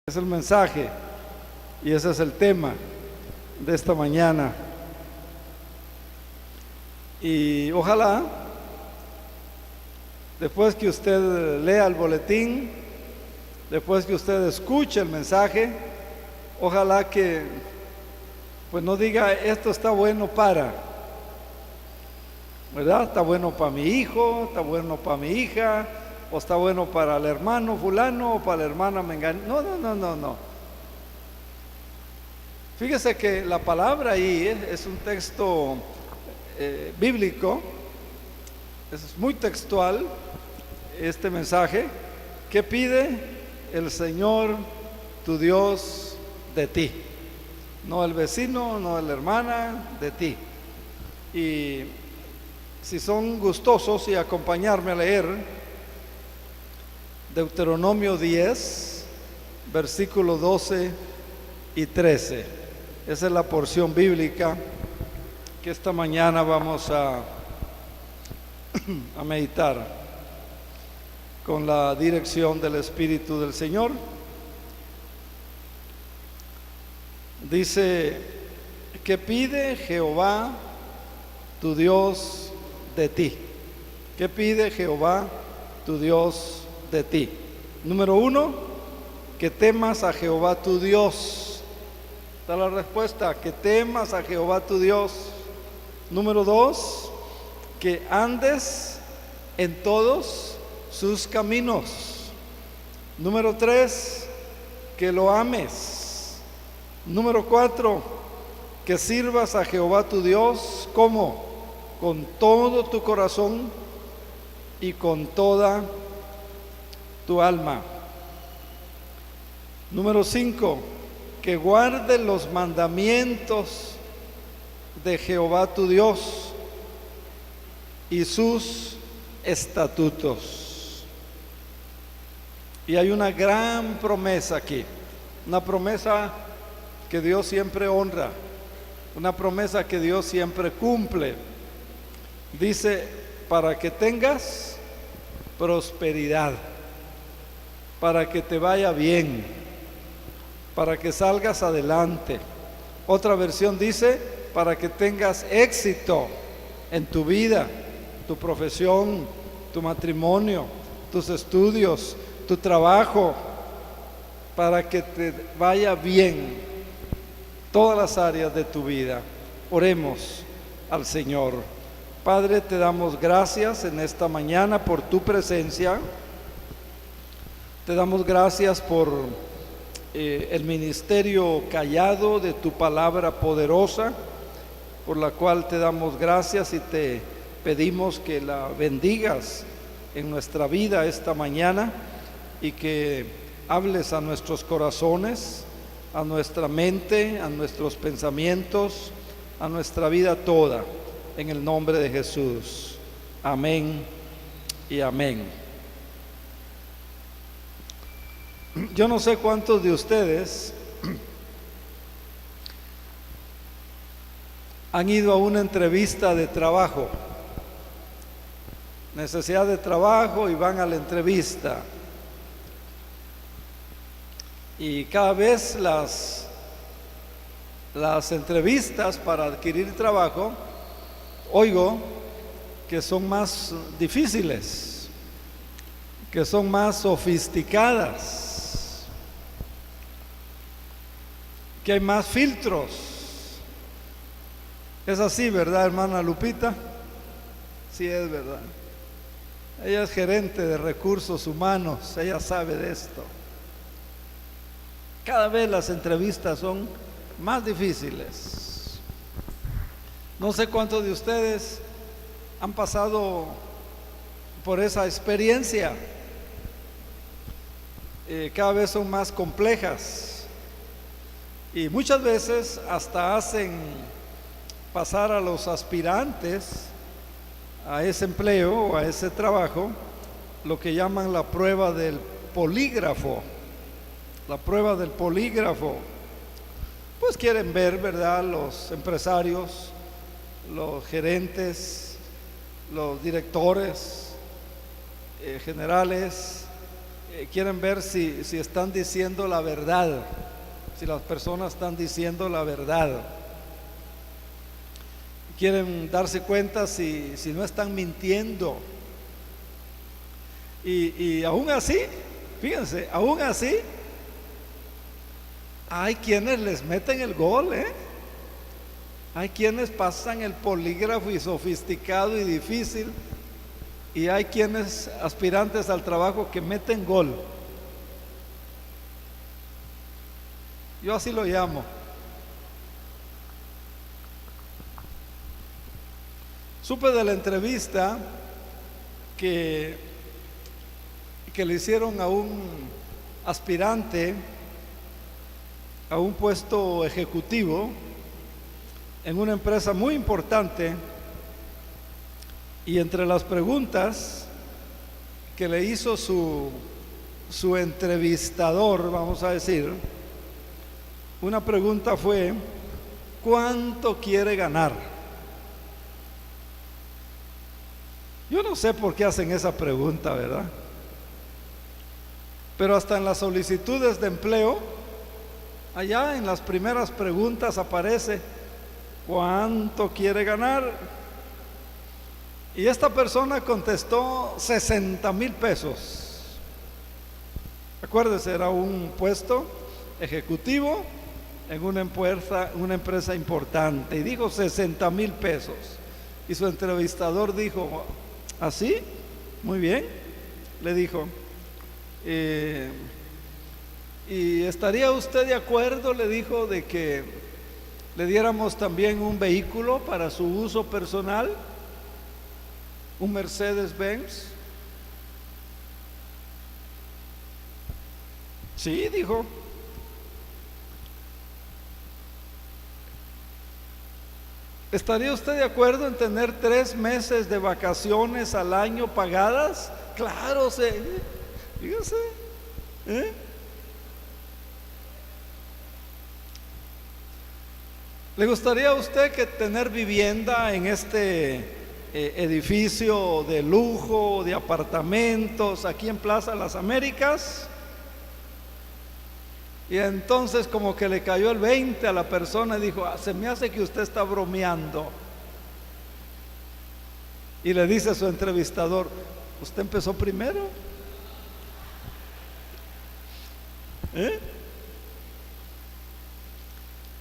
Es el mensaje y ese es el tema de esta mañana. Y ojalá, después que usted lea el boletín, después que usted escuche el mensaje, ojalá que pues no diga esto está bueno para, ¿verdad? Está bueno para mi hijo, está bueno para mi hija, o está bueno para el hermano fulano o para la hermana mengana. No. Fíjese que la palabra ahí es un texto bíblico, es muy textual este mensaje. ¿Qué pide el Señor tu Dios de ti? No el vecino, no la hermana, de ti. Y si son gustosos y acompañarme a leer Deuteronomio 10, versículo 12 y 13. Esa es la porción bíblica que esta mañana vamos a meditar con la dirección del Espíritu del Señor. Dice: ¿qué pide Jehová tu Dios de ti? ¿Qué pide Jehová tu Dios de ti? Número 1, que temas a Jehová tu Dios. Está la respuesta: que temas a Jehová tu Dios. Número 2, que andes en todos sus caminos. Número 3, que lo ames. Número 4, que sirvas a Jehová tu Dios. ¿Cómo? Con todo tu corazón y con toda tu alma. Número 5, que guarde los mandamientos de Jehová tu Dios y sus estatutos. Y hay una gran promesa aquí, una promesa que Dios siempre honra, una promesa que Dios siempre cumple. Dice: para que tengas prosperidad, para que te vaya bien, para que salgas adelante. Otra versión dice: para que tengas éxito en tu vida, tu profesión, tu matrimonio, tus estudios, tu trabajo, para que te vaya bien todas las áreas de tu vida. Oremos al Señor. Padre, te damos gracias en esta mañana por tu presencia. Te damos gracias por el ministerio callado de tu palabra poderosa, por la cual te damos gracias y te pedimos que la bendigas en nuestra vida esta mañana y que hables a nuestros corazones, a nuestra mente, a nuestros pensamientos, a nuestra vida toda, en el nombre de Jesús. Amén y amén. Yo no sé cuántos de ustedes han ido a una entrevista de trabajo, necesidad de trabajo, y van a la entrevista. Y cada vez las entrevistas para adquirir trabajo, oigo que son más difíciles, que son más sofisticadas, que hay más filtros. Es así, ¿verdad, hermana Lupita? Sí, es verdad. Ella es gerente de recursos humanos, ella sabe de esto. Cada vez las entrevistas son más difíciles. No sé cuántos de ustedes han pasado por esa experiencia. Cada vez son más complejas y muchas veces hasta hacen pasar a los aspirantes a ese empleo o a ese trabajo lo que llaman la prueba del polígrafo. La prueba del polígrafo, pues quieren ver, ¿verdad?, los empresarios, los gerentes, los directores generales, quieren ver si están diciendo la verdad, si las personas están diciendo la verdad. Quieren darse cuenta si no están mintiendo. Y aún así, fíjense, aún así, hay quienes les meten el gol, Hay quienes pasan el polígrafo y sofisticado y difícil, y hay quienes aspirantes al trabajo que meten gol. Yo así lo llamo. Supe de la entrevista que le hicieron a un aspirante a un puesto ejecutivo en una empresa muy importante, y entre las preguntas que le hizo su entrevistador, vamos a decir, una pregunta fue: ¿cuánto quiere ganar? Yo no sé por qué hacen esa pregunta, ¿verdad? Pero hasta en las solicitudes de empleo, allá en las primeras preguntas aparece: ¿cuánto quiere ganar? Y esta persona contestó 60,000 pesos. Acuérdese, era un puesto ejecutivo en una empresa importante, y dijo 60,000 pesos. Y su entrevistador dijo: ¿así? Muy bien, le dijo. ¿Y estaría usted de acuerdo, le dijo, de que le diéramos también un vehículo para su uso personal? ¿Un Mercedes-Benz? Sí, dijo. ¿Estaría usted de acuerdo en tener 3 meses de vacaciones al año pagadas? Claro, fíjese, ¿Le gustaría a usted que tener vivienda en este edificio de lujo, de apartamentos, aquí en Plaza Las Américas? Y entonces como que le cayó el 20 a la persona y dijo: se me hace que usted está bromeando. Y le dice a su entrevistador: ¿usted empezó primero?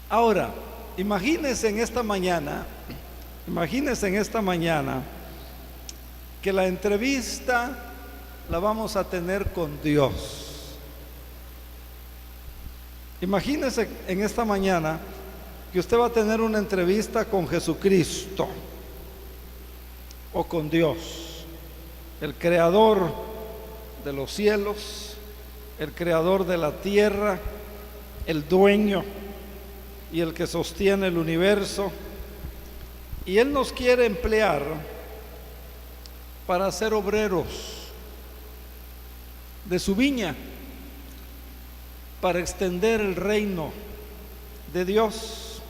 Ahora, imagínense en esta mañana que la entrevista la vamos a tener con Dios. Imagínese en esta mañana que usted va a tener una entrevista con Jesucristo o con Dios, el creador de los cielos, el creador de la tierra, el dueño y el que sostiene el universo. Y Él nos quiere emplear para ser obreros de su viña, para extender el reino de Dios.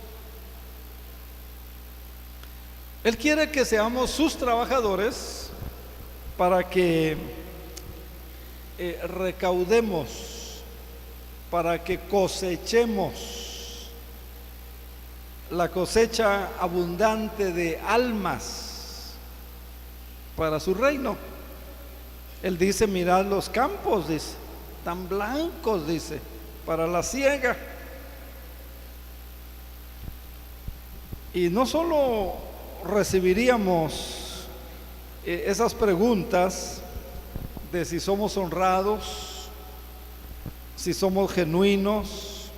Él quiere que seamos sus trabajadores para que recaudemos, para que cosechemos la cosecha abundante de almas para su reino. Él dice: mirad los campos, dice, tan blancos, dice, para la siega. Y no solo recibiríamos esas preguntas de si somos honrados, si somos genuinos,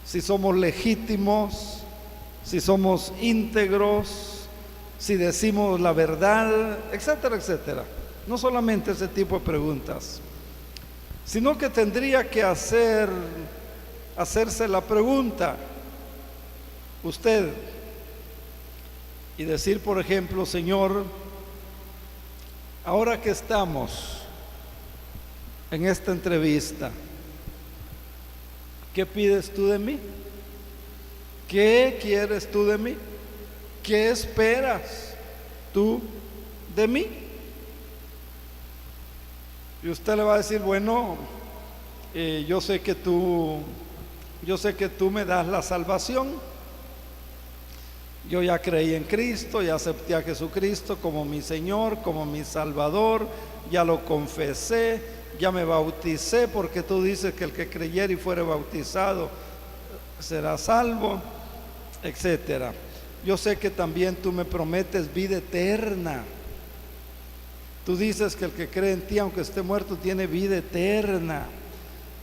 si somos legítimos, si somos íntegros, si decimos la verdad, etcétera, etcétera. No solamente ese tipo de preguntas, sino que tendría que hacerse la pregunta usted y decir, por ejemplo: Señor, ahora que estamos en esta entrevista, ¿qué pides tú de mí? ¿Qué quieres tú de mí? ¿Qué esperas tú de mí? Y usted le va a decir, bueno, yo sé que tú me das la salvación. Yo ya creí en Cristo, ya acepté a Jesucristo como mi Señor, como mi Salvador, ya lo confesé, ya me bauticé, porque tú dices que el que creyere y fuere bautizado será salvo, etcétera. Yo sé que también tú me prometes vida eterna. Tú dices que el que cree en ti, aunque esté muerto, tiene vida eterna.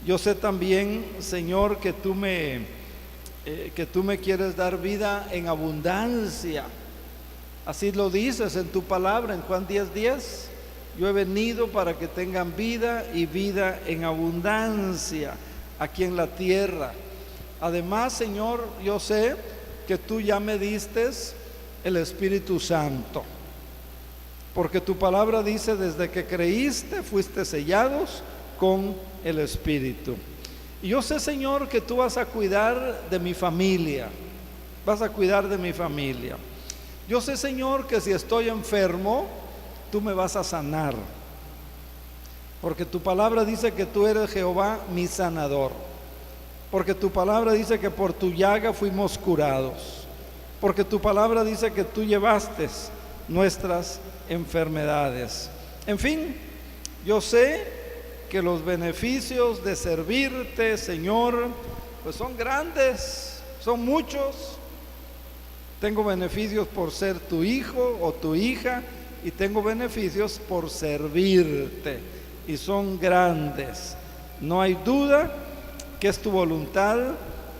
Yo sé también, Señor, que tú me quieres dar vida en abundancia. Así lo dices en tu palabra, en Juan 10:10. Yo he venido para que tengan vida y vida en abundancia aquí en la tierra. Además, Señor, yo sé que tú ya me diste el Espíritu Santo, porque tu palabra dice: desde que creíste fuiste sellados con el Espíritu. Y yo sé, Señor, que tú vas a cuidar de mi familia, vas a cuidar de mi familia. Yo sé, Señor, que si estoy enfermo, tú me vas a sanar, porque tu palabra dice que tú eres Jehová mi sanador, porque tu palabra dice que por tu llaga fuimos curados, porque tu palabra dice que tú llevaste nuestras enfermedades. En fin, yo sé que los beneficios de servirte, Señor, pues son grandes, son muchos. Tengo beneficios por ser tu hijo o tu hija, y tengo beneficios por servirte, y son grandes. No hay duda que es tu voluntad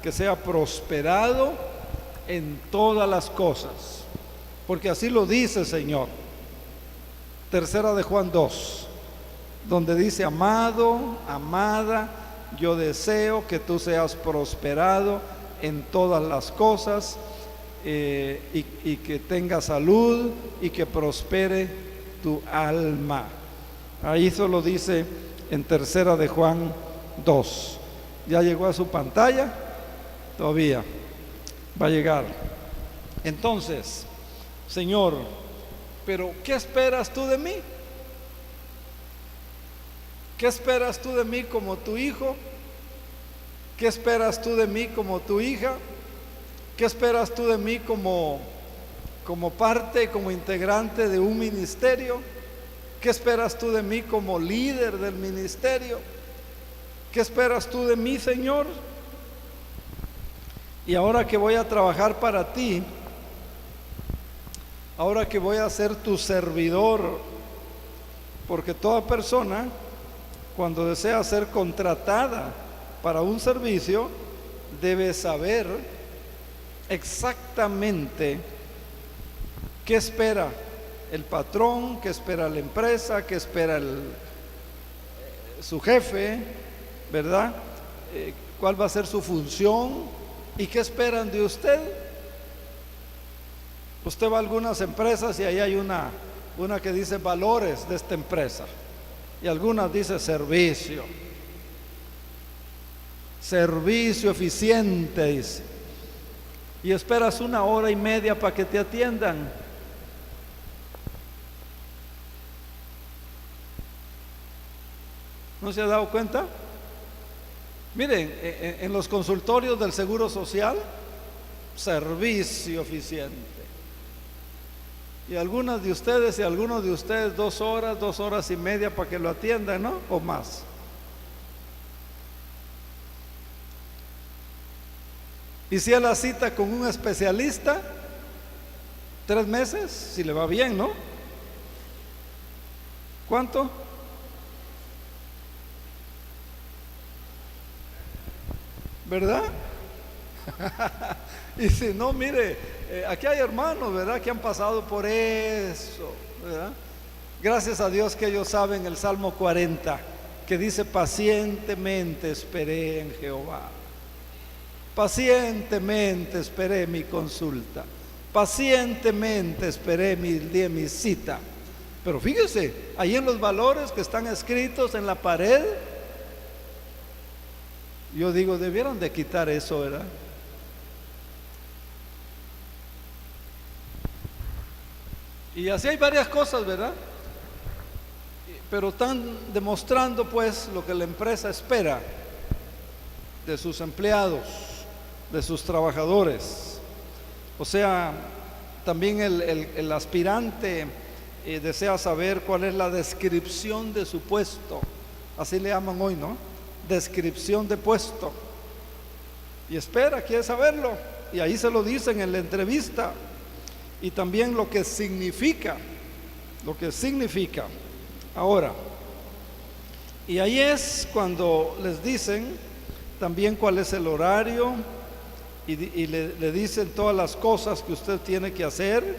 que sea prosperado en todas las cosas, porque así lo dice, Señor. Tercera de Juan 2, donde dice: amado, amada, yo deseo que tú seas prosperado en todas las cosas, y que tengas salud y que prospere tu alma. Ahí solo dice en tercera de Juan 2. ¿Ya llegó a su pantalla? Todavía va a llegar. Entonces, Señor, pero ¿qué esperas tú de mí? ¿Qué esperas tú de mí como tu hijo? ¿Qué esperas tú de mí como tu hija? ¿Qué esperas tú de mí como parte, como integrante de un ministerio? ¿Qué esperas tú de mí como líder del ministerio? ¿Qué esperas tú de mí, Señor? Y ahora que voy a trabajar para ti, ahora que voy a ser tu servidor, porque toda persona, cuando desea ser contratada para un servicio, debe saber exactamente qué espera el patrón, qué espera la empresa, qué espera su jefe, ¿verdad? ¿Cuál va a ser su función y qué esperan de usted? Usted va a algunas empresas y ahí hay una que dice valores de esta empresa, y algunas dice servicio eficiente, dice, y esperas 1 hora y media para que te atiendan. ¿No se ha dado cuenta? Miren, en los consultorios del Seguro Social, servicio eficiente. Y algunas de ustedes y algunos de ustedes 2 horas, 2 horas y media para que lo atiendan, ¿no? O más. Y si a la cita con un especialista, 3 meses, si le va bien, ¿no? ¿Cuánto? ¿Verdad? Y si no, mire, aquí hay hermanos, ¿verdad?, que han pasado por eso, ¿verdad? Gracias a Dios que ellos saben el Salmo 40, que dice: pacientemente esperé en Jehová. Pacientemente esperé mi consulta. Pacientemente esperé mi cita. Pero fíjese, ahí en los valores que están escritos en la pared, yo digo, debieron de quitar eso, ¿verdad? Y así hay varias cosas, ¿verdad? pero están demostrando pues lo que la empresa espera de sus empleados, de sus trabajadores. O sea, también el aspirante desea saber cuál es la descripción de su puesto, así le llaman hoy, ¿no? Descripción de puesto. Y espera, quiere saberlo, y ahí se lo dicen en la entrevista. Y también lo que significa. Ahora, y ahí es cuando les dicen también cuál es el horario y le dicen todas las cosas que usted tiene que hacer,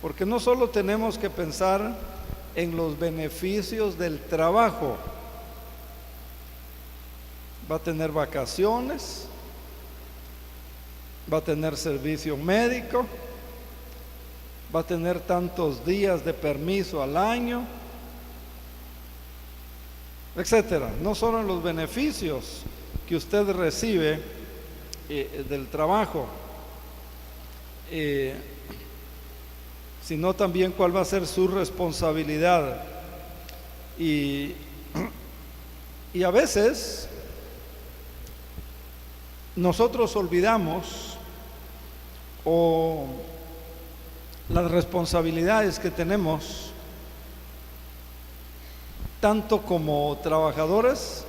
porque no solo tenemos que pensar en los beneficios del trabajo. Va a tener vacaciones, va a tener servicio médico, va a tener tantos días de permiso al año, etcétera. No solo en los beneficios que usted recibe del trabajo, sino también cuál va a ser su responsabilidad. Y a veces nosotros olvidamos las responsabilidades que tenemos, tanto como trabajadores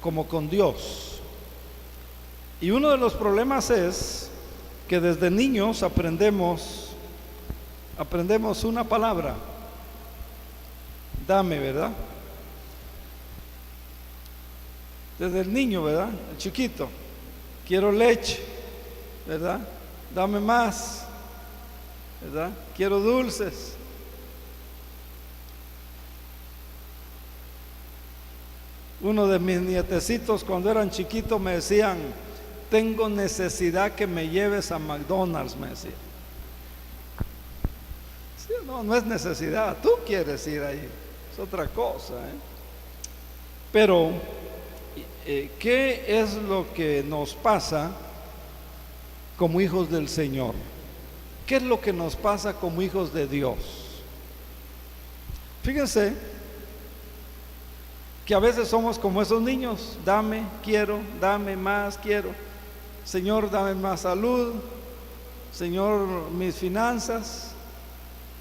como con Dios. Y uno de los problemas es que desde niños aprendemos una palabra: dame, ¿verdad? Desde el niño, ¿verdad? El chiquito: quiero leche, ¿verdad? Dame más, ¿verdad? Quiero dulces. Uno de mis nietecitos, cuando eran chiquitos, me decían: tengo necesidad que me lleves a McDonald's, me decía. Sí, no es necesidad, tú quieres ir ahí, es otra cosa, Pero ¿qué es lo que nos pasa como hijos del Señor? ¿Qué es lo que nos pasa como hijos de Dios? Fíjense que a veces somos como esos niños: dame, quiero, dame más, quiero. Señor, dame más salud. Señor, mis finanzas.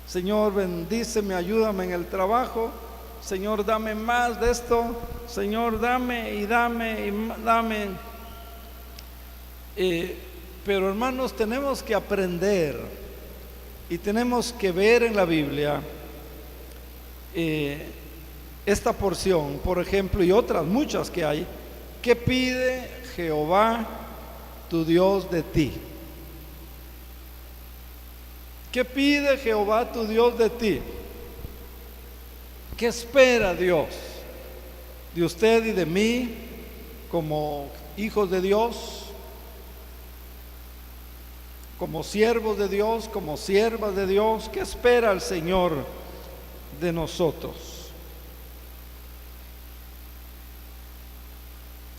Señor, bendíceme, ayúdame en el trabajo. Señor, dame más de esto. Señor, dame y dame y dame. Pero hermanos, tenemos que aprender y tenemos que ver en la Biblia esta porción, por ejemplo, y otras muchas que hay. ¿Qué pide Jehová tu Dios de ti? ¿Qué pide Jehová tu Dios de ti? ¿Qué espera Dios de usted y de mí como hijos de Dios, como siervos de Dios, como siervas de Dios? ¿Qué espera el Señor de nosotros?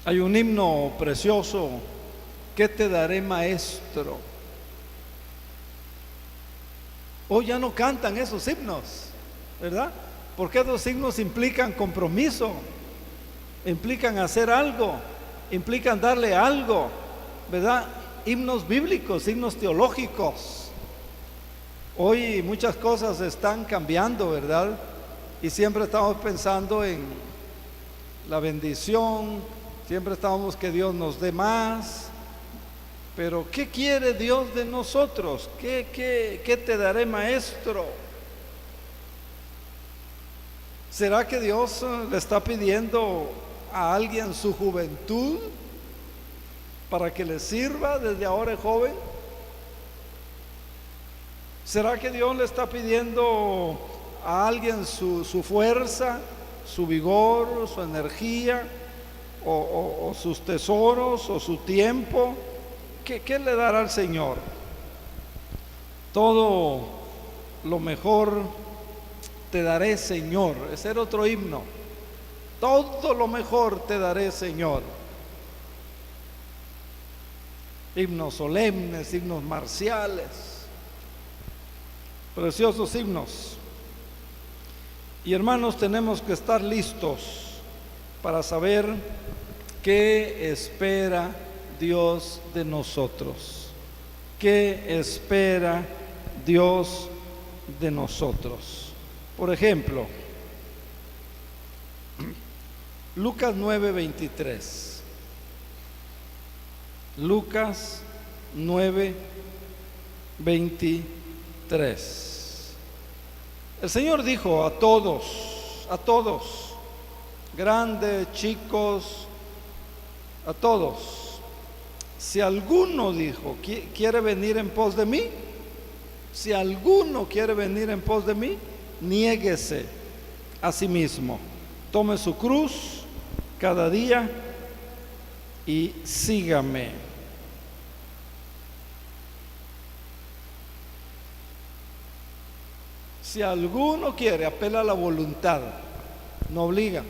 Hay un himno precioso: ¿qué te daré, maestro? Hoy ya no cantan esos himnos, ¿verdad? Porque esos himnos implican compromiso, implican hacer algo, implican darle algo, ¿verdad? Himnos bíblicos, himnos teológicos. Hoy muchas cosas están cambiando, ¿verdad? Y siempre estamos pensando en la bendición, siempre estamos que Dios nos dé más. Pero ¿qué quiere Dios de nosotros? ¿Qué te daré, maestro? ¿Será que Dios le está pidiendo a alguien su juventud para que le sirva desde ahora joven? ¿Será que Dios le está pidiendo a alguien su fuerza, su vigor, su energía, o sus tesoros, o su tiempo? ¿Qué le dará al Señor? Todo lo mejor te daré, Señor. Ese era otro himno: todo lo mejor te daré, Señor. Himnos solemnes, himnos marciales, preciosos himnos. Y hermanos, tenemos que estar listos para saber qué espera Dios de nosotros. ¿Qué espera Dios de nosotros? Por ejemplo, Lucas 9:23. Lucas 9:23. El Señor dijo a todos, grandes, chicos, a todos: si alguno, dijo, quiere venir en pos de mí, si alguno quiere venir en pos de mí, niéguese a sí mismo, tome su cruz cada día y sígame. Si alguno quiere, apela a la voluntad, no obliga.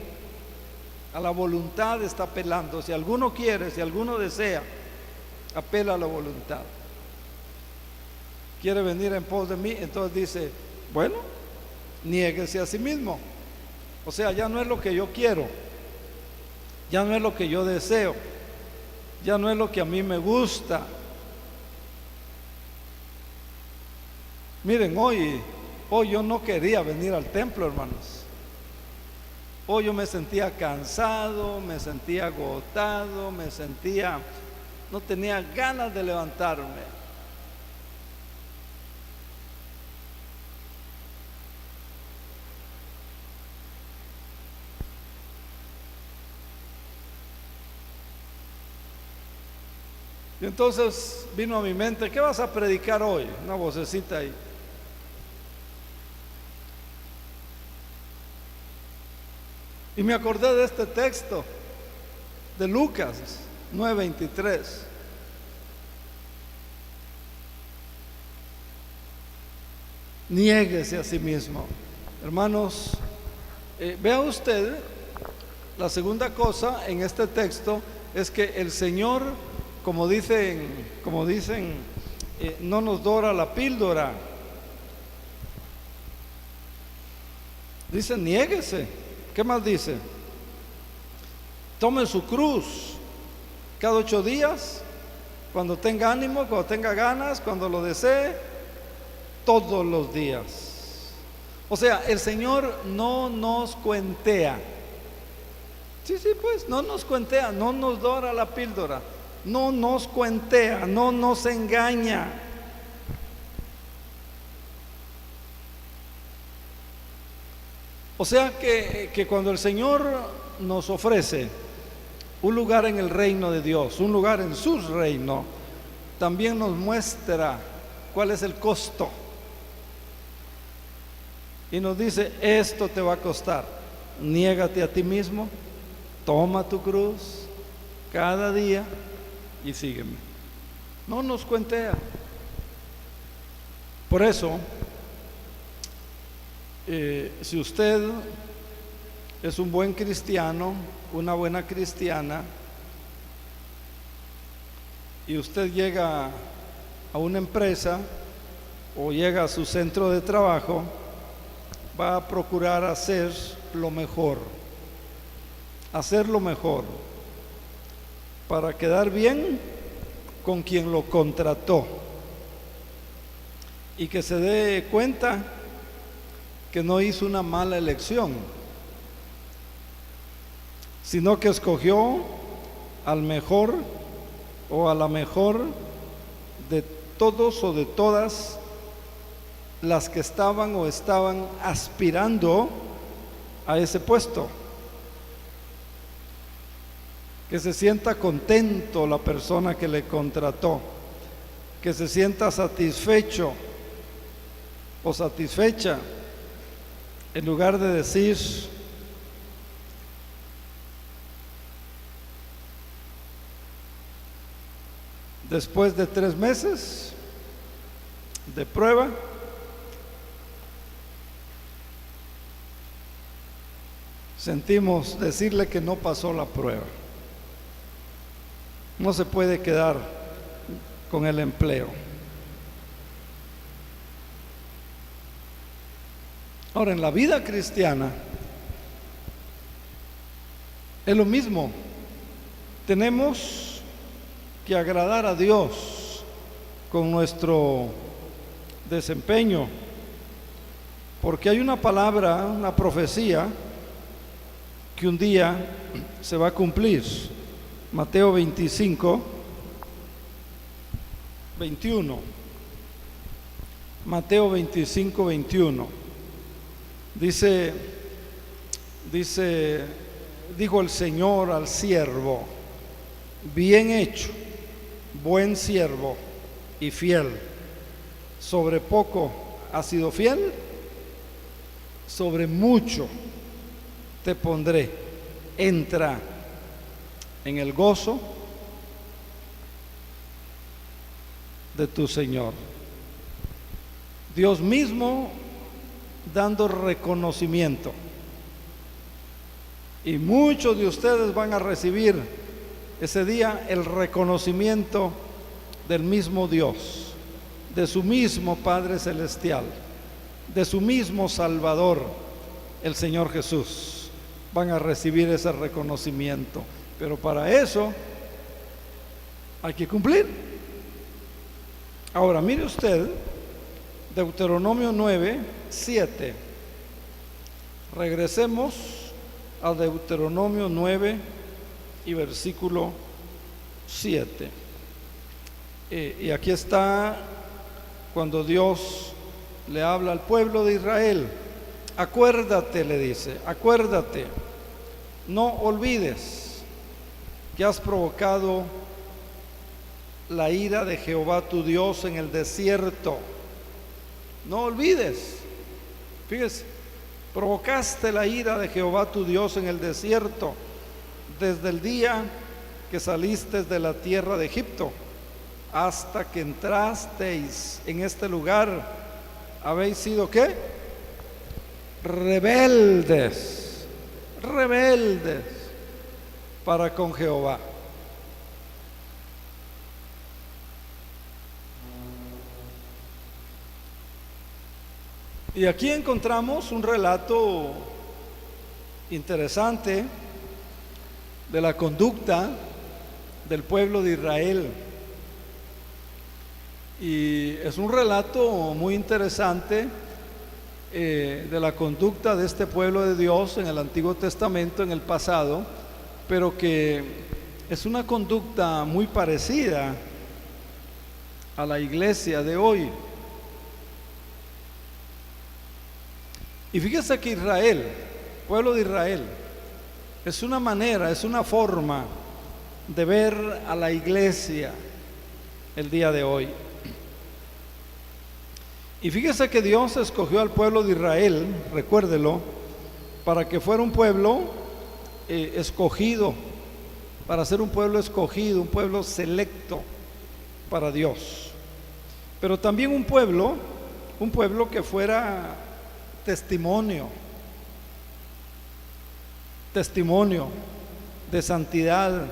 A la voluntad está apelando. Si alguno quiere, si alguno desea, apela a la voluntad. Quiere venir en pos de mí, entonces dice, bueno, niéguese a sí mismo. O sea, ya no es lo que yo quiero, ya no es lo que yo deseo, ya no es lo que a mí me gusta. Miren, hoy yo no quería venir al templo, hermanos. Hoy yo me sentía cansado, me sentía agotado, no tenía ganas de levantarme. Y entonces vino a mi mente, ¿qué vas a predicar hoy? Una vocecita ahí. Y me acordé de este texto de Lucas 9:23. Niéguese a sí mismo. Hermanos, vea usted, la segunda cosa en este texto es que el Señor, como dicen, no nos dora la píldora. Dice, niéguese. ¿Qué más dice? Tome su cruz cada 8 días, cuando tenga ánimo, cuando tenga ganas, cuando lo desee, todos los días. O sea, el Señor no nos cuentea. Sí, pues, no nos cuentea, no nos dora la píldora, no nos cuentea, no nos engaña. O sea que cuando el Señor nos ofrece un lugar en el reino de Dios, un lugar en su reino, también nos muestra cuál es el costo. Y nos dice, esto te va a costar. Niégate a ti mismo, toma tu cruz cada día y sígueme. No nos cuentea. Por eso, si usted es un buen cristiano, una buena cristiana, y usted llega a una empresa o llega a su centro de trabajo, va a procurar hacer lo mejor para quedar bien con quien lo contrató y que se dé cuenta que no hizo una mala elección, sino que escogió al mejor o a la mejor de todos o de todas las que estaban o estaban aspirando a ese puesto. Que se sienta contento la persona que le contrató, que se sienta satisfecho o satisfecha, en lugar de decir, después de 3 meses de prueba, sentimos decirle que no pasó la prueba. No se puede quedar con el empleo. Ahora, en la vida cristiana es lo mismo. Tenemos que agradar a Dios con nuestro desempeño, porque hay una palabra, una profecía que un día se va a cumplir. Mateo 25, 21. Mateo 25, 21. Dijo el Señor al siervo: bien hecho, buen siervo y fiel. Sobre poco has sido fiel, sobre mucho te pondré. Entra en el gozo de tu Señor. Dios mismo dando reconocimiento. Y muchos de ustedes van a recibir ese día el reconocimiento del mismo Dios, de su mismo Padre Celestial, de su mismo Salvador, el Señor Jesús. Van a recibir ese reconocimiento. Pero para eso hay que cumplir. Ahora, mire usted, Deuteronomio 9, 7. Regresemos a Deuteronomio 9 y versículo 7. Y aquí está cuando Dios le habla al pueblo de Israel. Acuérdate, le dice, acuérdate, no olvides que has provocado la ira de Jehová tu Dios en el desierto. No olvides, fíjese, provocaste la ira de Jehová tu Dios en el desierto desde el día que saliste de la tierra de Egipto hasta que entrasteis en este lugar. Habéis sido ¿qué? Rebeldes para con Jehová. Y aquí encontramos un relato interesante de la conducta del pueblo de Israel. Y es un relato muy interesante de la conducta de este pueblo de Dios en el Antiguo Testamento, en el pasado, pero que es una conducta muy parecida a la iglesia de hoy. Y fíjese que Israel, pueblo de Israel, es una manera, es una forma de ver a la iglesia el día de hoy. Y fíjese que Dios escogió al pueblo de Israel, recuérdelo, para que fuera un pueblo escogido, para ser un pueblo escogido, un pueblo selecto para Dios. Pero también un pueblo que fuera testimonio de santidad,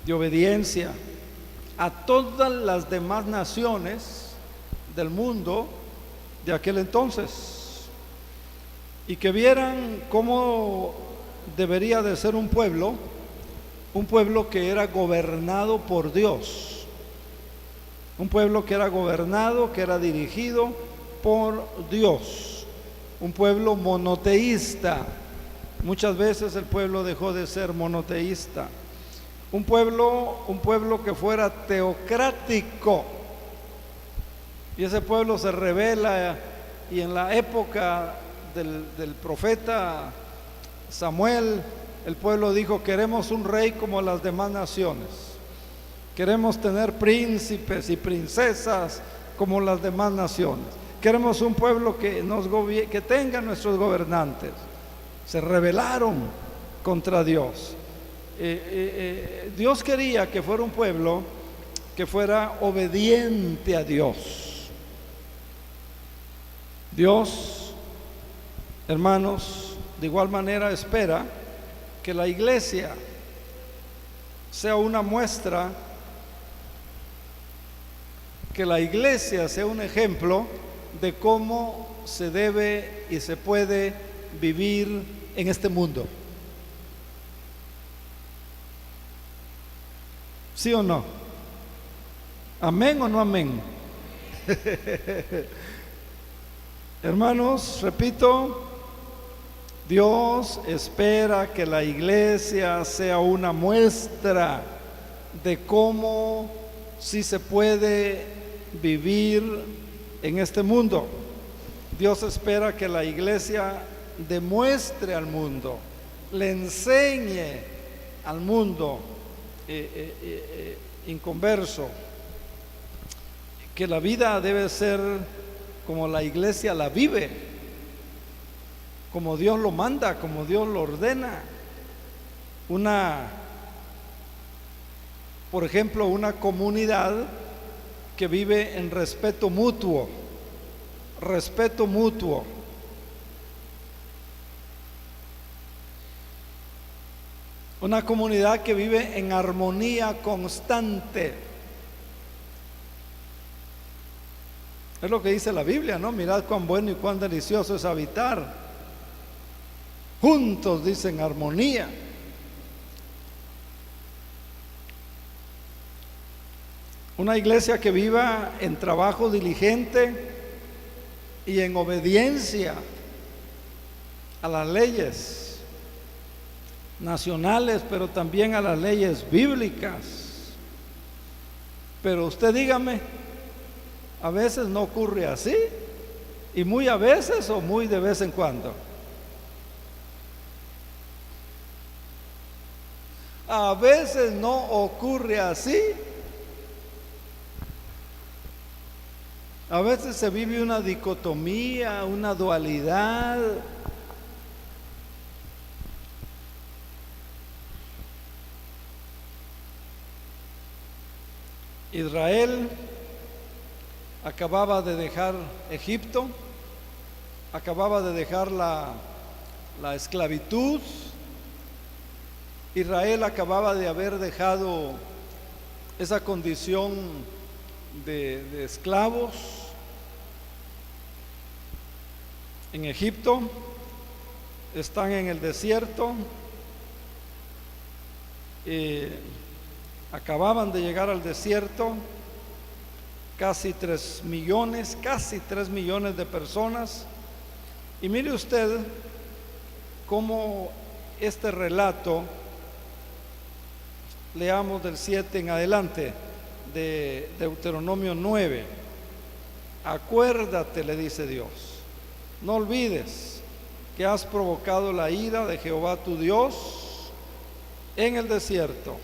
de obediencia a todas las demás naciones del mundo de aquel entonces, y que vieran cómo debería de ser un pueblo que era gobernado por Dios, un pueblo que era gobernado, que era dirigido por Dios, un pueblo monoteísta. Muchas veces el pueblo dejó de ser monoteísta. Un pueblo que fuera teocrático. Y ese pueblo se revela, y en la época del profeta Samuel, el pueblo dijo: queremos un rey como las demás naciones, queremos tener príncipes y princesas como las demás naciones, queremos un pueblo que tenga nuestros gobernantes. Se rebelaron contra Dios. Dios quería que fuera un pueblo que fuera obediente a Dios. Dios, hermanos, de igual manera espera que la iglesia sea una muestra, que la iglesia sea un ejemplo de cómo se debe y se puede vivir en este mundo. ¿Sí o no? ¿Amén o no amén? Hermanos, repito, Dios espera que la iglesia sea una muestra de cómo sí se puede vivir en este mundo. Dios espera que la iglesia demuestre al mundo, le enseñe al mundo inconverso que la vida debe ser como la iglesia la vive, como Dios lo manda, como Dios lo ordena. Por ejemplo, una comunidad que vive en respeto mutuo. Una comunidad que vive en armonía constante. Es lo que dice la Biblia, ¿no? Mirad cuán bueno y cuán delicioso es habitar juntos, dice, en armonía. Una iglesia que viva en trabajo diligente y en obediencia a las leyes nacionales, pero también a las leyes bíblicas. Pero usted dígame, a veces no ocurre así, y muy a veces o muy de vez en cuando. A veces no ocurre así. A veces se vive una dicotomía, una dualidad. Israel acababa de dejar Egipto, acababa de dejar la esclavitud. Israel acababa de haber dejado esa condición de esclavos en Egipto. Están en el desierto, acababan de llegar al desierto, casi 3 millones de personas. Y mire usted cómo este relato, leamos del 7 en adelante de Deuteronomio 9. Acuérdate, le dice Dios, no olvides que has provocado la ira de Jehová tu Dios en el desierto,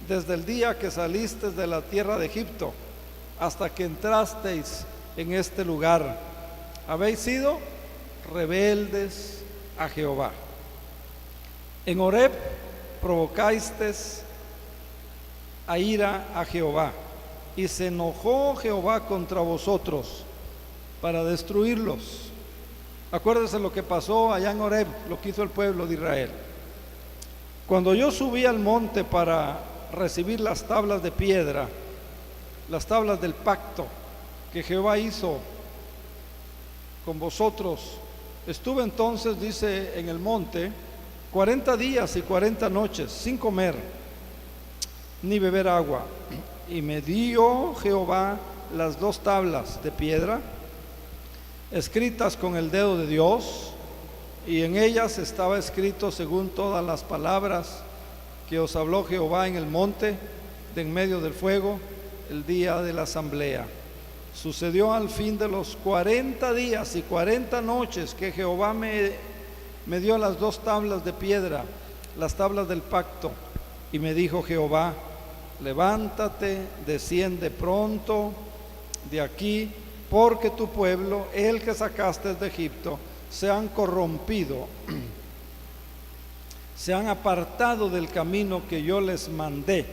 desde el día que saliste de la tierra de Egipto hasta que entrasteis en este lugar. Habéis sido rebeldes a Jehová. En Horeb provocasteis a ira a Jehová, y se enojó Jehová contra vosotros para destruirlos. Acuérdense lo que pasó allá en Horeb, lo que hizo el pueblo de Israel. Cuando yo subí al monte para recibir las tablas de piedra, las tablas del pacto que Jehová hizo con vosotros, estuve entonces, dice, en el monte 40 días y 40 noches sin comer ni beber agua, y me dio Jehová las 2 tablas de piedra escritas con el dedo de Dios, y en ellas estaba escrito según todas las palabras que os habló Jehová en el monte de en medio del fuego el día de la asamblea. Sucedió al fin de los 40 días y 40 noches que Jehová me dio las 2 tablas de piedra, las tablas del pacto, y me dijo Jehová: levántate, desciende pronto de aquí, porque tu pueblo, el que sacaste de Egipto, se han corrompido, se han apartado del camino que yo les mandé,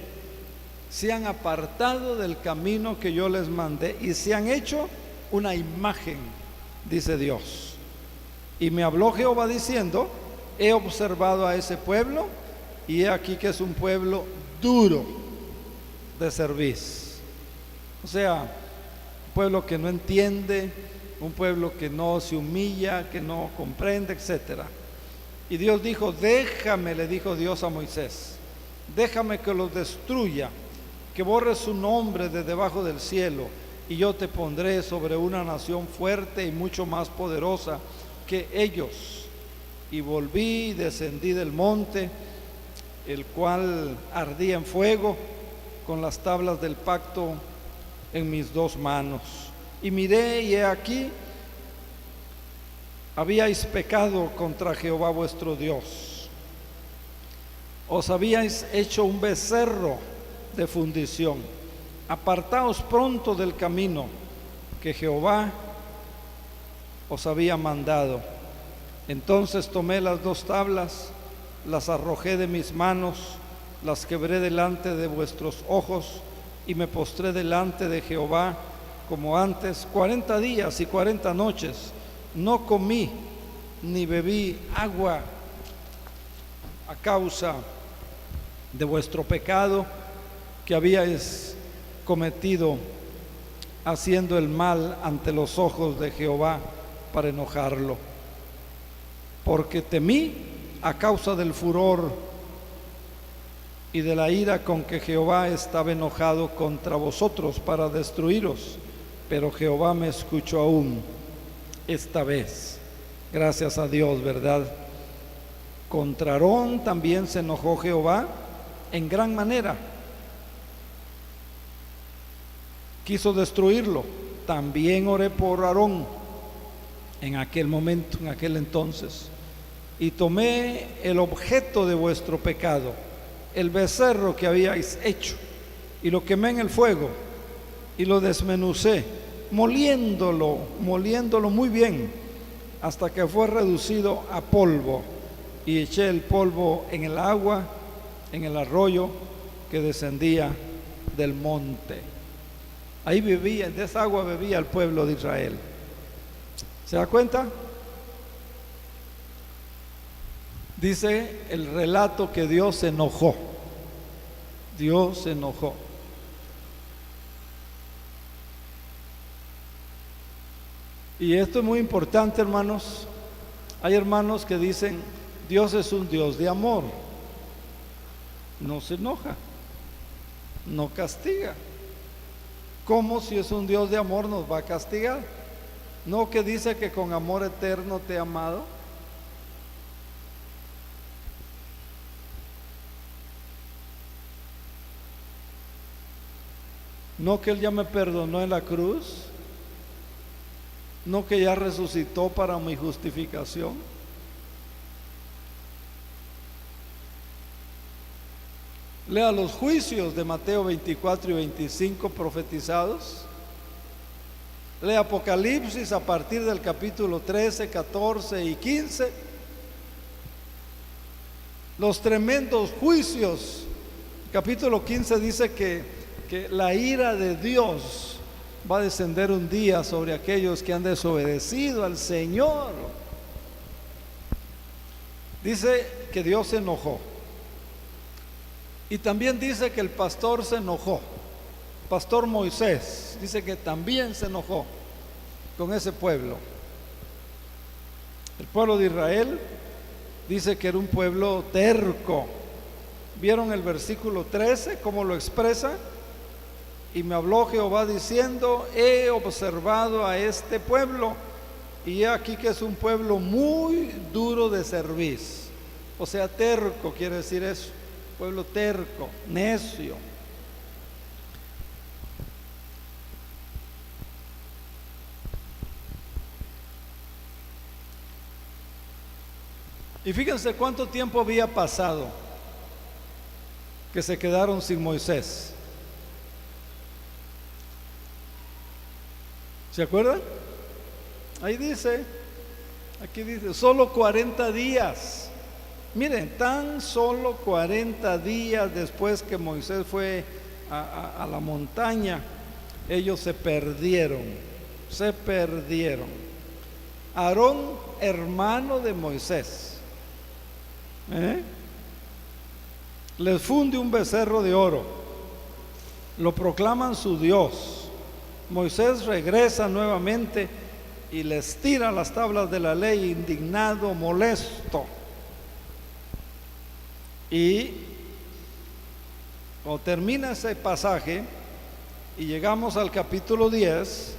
se han apartado del camino que yo les mandé, y se han hecho una imagen, dice Dios. Y me habló Jehová diciendo: he observado a ese pueblo, y he aquí que es un pueblo duro de cerviz. O sea, un pueblo que no entiende, un pueblo que no se humilla, que no comprende, etc. Y Dios dijo, déjame, le dijo Dios a Moisés, déjame que los destruya, que borre su nombre de debajo del cielo, y yo te pondré sobre una nación fuerte y mucho más poderosa que ellos. Y volví y descendí del monte, el cual ardía en fuego, con las tablas del pacto en mis dos manos. Y miré, y he aquí, habíais pecado contra Jehová vuestro Dios. Os habíais hecho un becerro de fundición. Apartaos pronto del camino que Jehová os había mandado. Entonces tomé las dos tablas, las arrojé de mis manos, las quebré delante de vuestros ojos y me postré delante de Jehová como antes. 40 días y 40 noches no comí ni bebí agua a causa de vuestro pecado que habíais cometido, haciendo el mal ante los ojos de Jehová para enojarlo. Porque temí a causa del furor y de la ira con que Jehová estaba enojado contra vosotros para destruiros, pero Jehová me escuchó aún esta vez. Gracias a Dios, ¿verdad? Contra Aarón también se enojó Jehová en gran manera. Quiso destruirlo. También oré por Aarón en aquel momento, en aquel entonces. Y tomé el objeto de vuestro pecado, el becerro que habíais hecho, y lo quemé en el fuego, y lo desmenucé, moliéndolo muy bien, hasta que fue reducido a polvo, y eché el polvo en el agua, en el arroyo que descendía del monte. Ahí bebía, de esa agua bebía el pueblo de Israel. ¿Se da cuenta? Dice el relato que Dios se enojó. Dios se enojó. Y esto es muy importante, hermanos. Hay hermanos que dicen, Dios es un Dios de amor. No se enoja, no castiga. ¿Cómo si es un Dios de amor nos va a castigar? ¿No que dice que con amor eterno te he amado? ¿No que Él ya me perdonó en la cruz? ¿No que ya resucitó para mi justificación? Lea los juicios de Mateo 24 y 25 profetizados. Lea Apocalipsis a partir del capítulo 13, 14 y 15. Los tremendos juicios. Capítulo 15 dice que la ira de Dios va a descender un día sobre aquellos que han desobedecido al Señor. Dice que Dios se enojó. Y también dice que el pastor se enojó. Pastor Moisés dice que también se enojó con ese pueblo. El pueblo de Israel dice que era un pueblo terco. ¿Vieron el versículo 13 cómo lo expresa? Y me habló Jehová diciendo, he observado a este pueblo, y he aquí que es un pueblo muy duro de cerviz. O sea, terco quiere decir eso. Pueblo terco, necio. Y fíjense cuánto tiempo había pasado que se quedaron sin Moisés. ¿Se acuerdan? Ahí dice, aquí dice, solo 40 días. Miren, tan solo 40 días después que Moisés fue a la montaña, ellos se perdieron. Aarón, hermano de Moisés, les funde un becerro de oro, lo proclaman su Dios. Moisés regresa nuevamente y les tira las tablas de la ley, indignado, molesto. Y o termina ese pasaje y llegamos al capítulo 10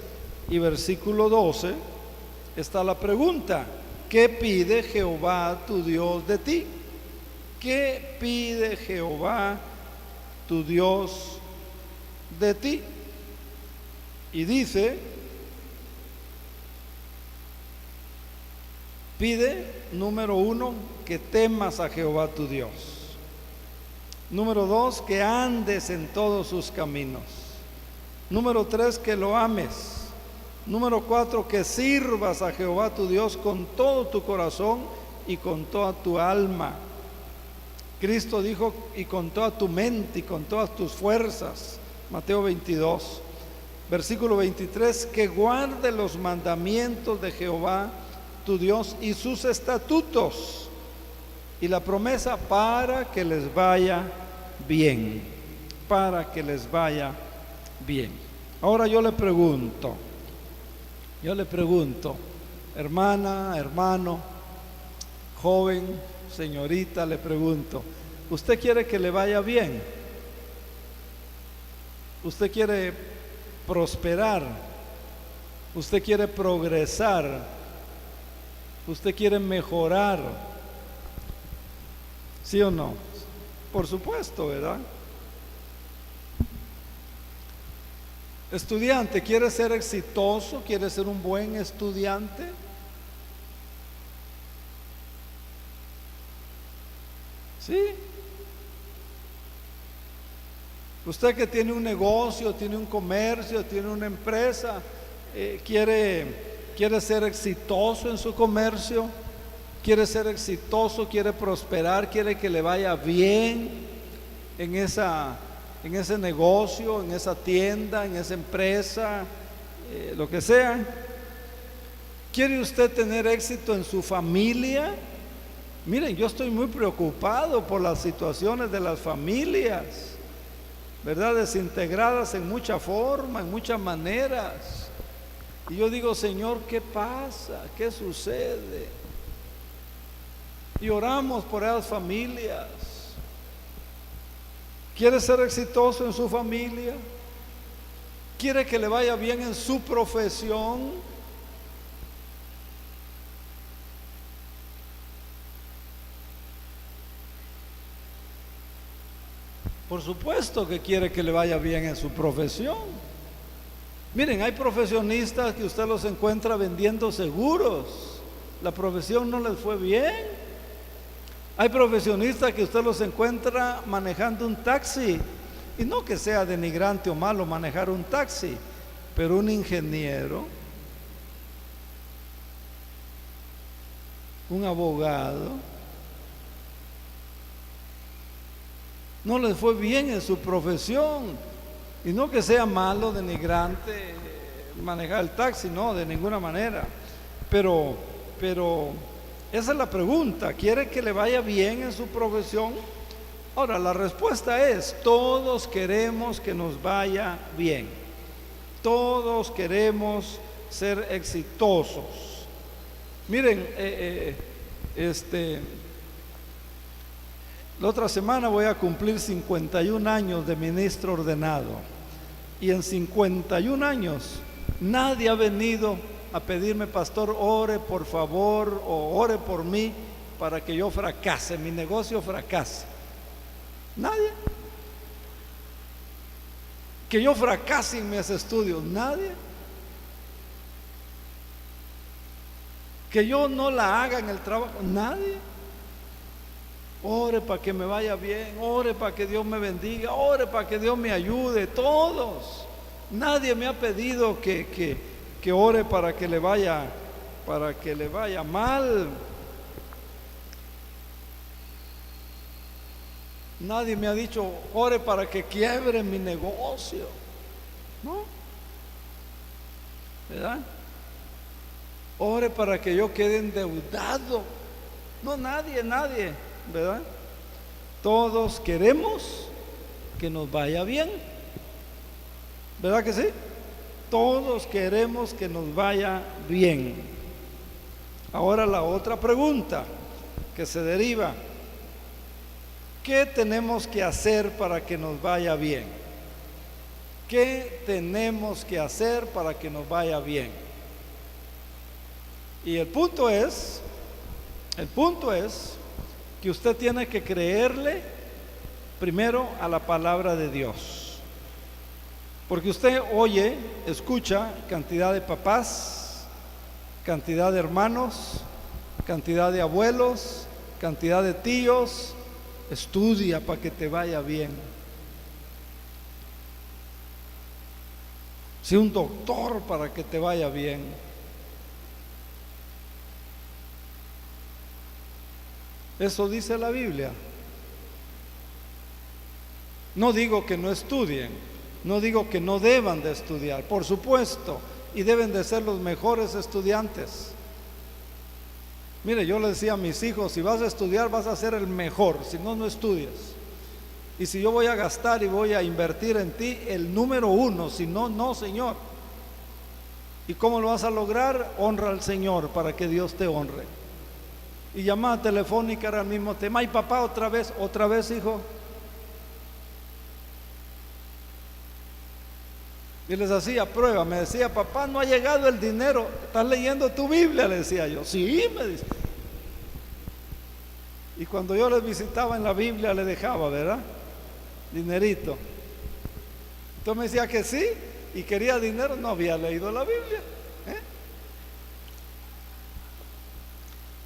y versículo 12, está la pregunta: ¿qué pide Jehová tu Dios de ti? ¿Qué pide Jehová tu Dios de ti? Y dice, pide, número 1, que temas a Jehová tu Dios. Número 2, que andes en todos sus caminos. Número 3, que lo ames. Número 4, que sirvas a Jehová tu Dios con todo tu corazón y con toda tu alma. Cristo dijo, y con toda tu mente y con todas tus fuerzas. Mateo 22. Versículo 23, que guarde los mandamientos de Jehová tu Dios y sus estatutos. Y la promesa, para que les vaya bien. Para que les vaya bien. Ahora yo le pregunto, hermana, hermano, joven, señorita, le pregunto, ¿usted quiere que le vaya bien? ¿Usted quiere prosperar? ¿Usted quiere progresar? ¿Usted quiere mejorar? ¿Sí o no? Por supuesto, ¿verdad? Estudiante, ¿quiere ser exitoso? ¿Quiere ser un buen estudiante? ¿Sí? Usted que tiene un negocio, tiene un comercio, tiene una empresa, quiere ser exitoso en su comercio, quiere ser exitoso, quiere prosperar, quiere que le vaya bien en ese negocio, en esa tienda, en esa empresa, lo que sea. ¿Quiere usted tener éxito en su familia? Miren, yo estoy muy preocupado por las situaciones de las familias, ¿verdad? Desintegradas en mucha forma, en muchas maneras. Y yo digo, Señor, ¿qué pasa? ¿Qué sucede? Y oramos por esas familias. ¿Quiere ser exitoso en su familia? ¿Quiere que le vaya bien en su profesión? Por supuesto que quiere que le vaya bien en su profesión. Miren, hay profesionistas que usted los encuentra vendiendo seguros. La profesión no les fue bien. Hay profesionistas que usted los encuentra manejando un taxi. Y no que sea denigrante o malo manejar un taxi, pero un ingeniero, un abogado, no les fue bien en su profesión. Y no que sea malo, denigrante manejar el taxi, no, de ninguna manera. Pero esa es la pregunta: ¿quiere que le vaya bien en su profesión? Ahora, la respuesta es: todos queremos que nos vaya bien. Todos queremos ser exitosos. Miren, la otra semana voy a cumplir 51 años de ministro ordenado. Y en 51 años nadie ha venido a pedirme: pastor, ore por favor, o ore por mí para que yo fracase, mi negocio fracase. Nadie. Que yo fracase en mis estudios. Nadie. Que yo no la haga en el trabajo. Nadie. Ore para que me vaya bien, ore para que Dios me bendiga, ore para que Dios me ayude. Todos. Nadie me ha pedido que ore para que le vaya mal. Nadie me ha dicho: ore para que quiebre mi negocio. ¿No? ¿Verdad? Ore para que yo quede endeudado. No, nadie, ¿verdad? Todos queremos que nos vaya bien. ¿Verdad que sí? Todos queremos que nos vaya bien. Ahora la otra pregunta que se deriva: ¿qué tenemos que hacer para que nos vaya bien? ¿Qué tenemos que hacer para que nos vaya bien? Y el punto es que usted tiene que creerle primero a la palabra de Dios. Porque usted oye, escucha cantidad de papás, cantidad de hermanos, cantidad de abuelos, cantidad de tíos. Estudia para que te vaya bien. Sé un doctor para que te vaya bien. Eso dice la Biblia. No digo que no estudien, no digo que no deban de estudiar, por supuesto, y deben de ser los mejores estudiantes. Mire, yo le decía a mis hijos: si vas a estudiar, vas a ser el mejor, si no, no estudias. Y si yo voy a gastar y voy a invertir en ti, el número uno, si no, no, Señor. ¿Y cómo lo vas a lograr? Honra al Señor para que Dios te honre. Y llamada telefónica era el mismo tema: ay, papá, otra vez, hijo. Y les hacía prueba, me decía: papá, no ha llegado el dinero, ¿estás leyendo tu Biblia? Le decía yo. Sí, me dice. Y cuando yo les visitaba en la Biblia, le dejaba, ¿verdad?, dinerito. Entonces me decía que sí, y quería dinero, no había leído la Biblia.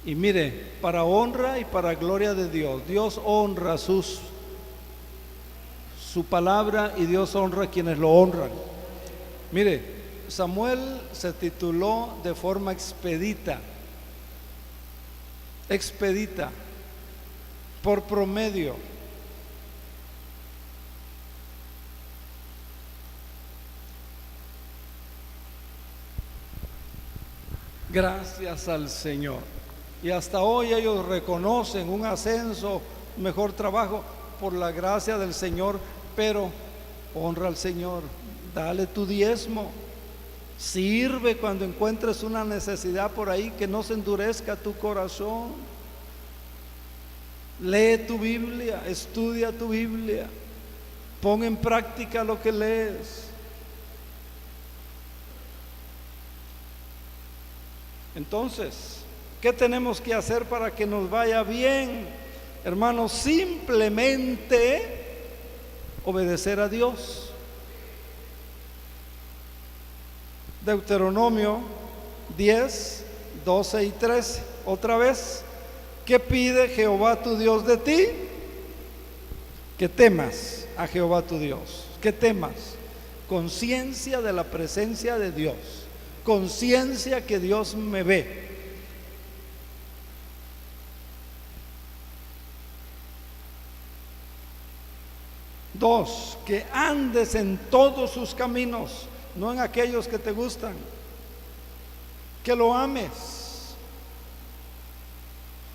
Y mire, para honra y para gloria de Dios, Dios honra su palabra, y Dios honra a quienes lo honran. Mire, Samuel se tituló de forma expedita, por promedio. Gracias al Señor. Y hasta hoy ellos reconocen un ascenso, mejor trabajo, por la gracia del Señor. Pero honra al Señor, dale tu diezmo, sirve cuando encuentres una necesidad por ahí, que no se endurezca tu corazón. Lee tu Biblia, estudia tu Biblia, pon en práctica lo que lees. Entonces, ¿qué tenemos que hacer para que nos vaya bien? Hermanos, simplemente obedecer a Dios. Deuteronomio 10, 12 y 13. Otra vez: ¿qué pide Jehová tu Dios de ti? Que temas a Jehová tu Dios. ¿Qué temas? Conciencia de la presencia de Dios, conciencia que Dios me ve. Dos, que andes en todos sus caminos, no en aquellos que te gustan. Que lo ames.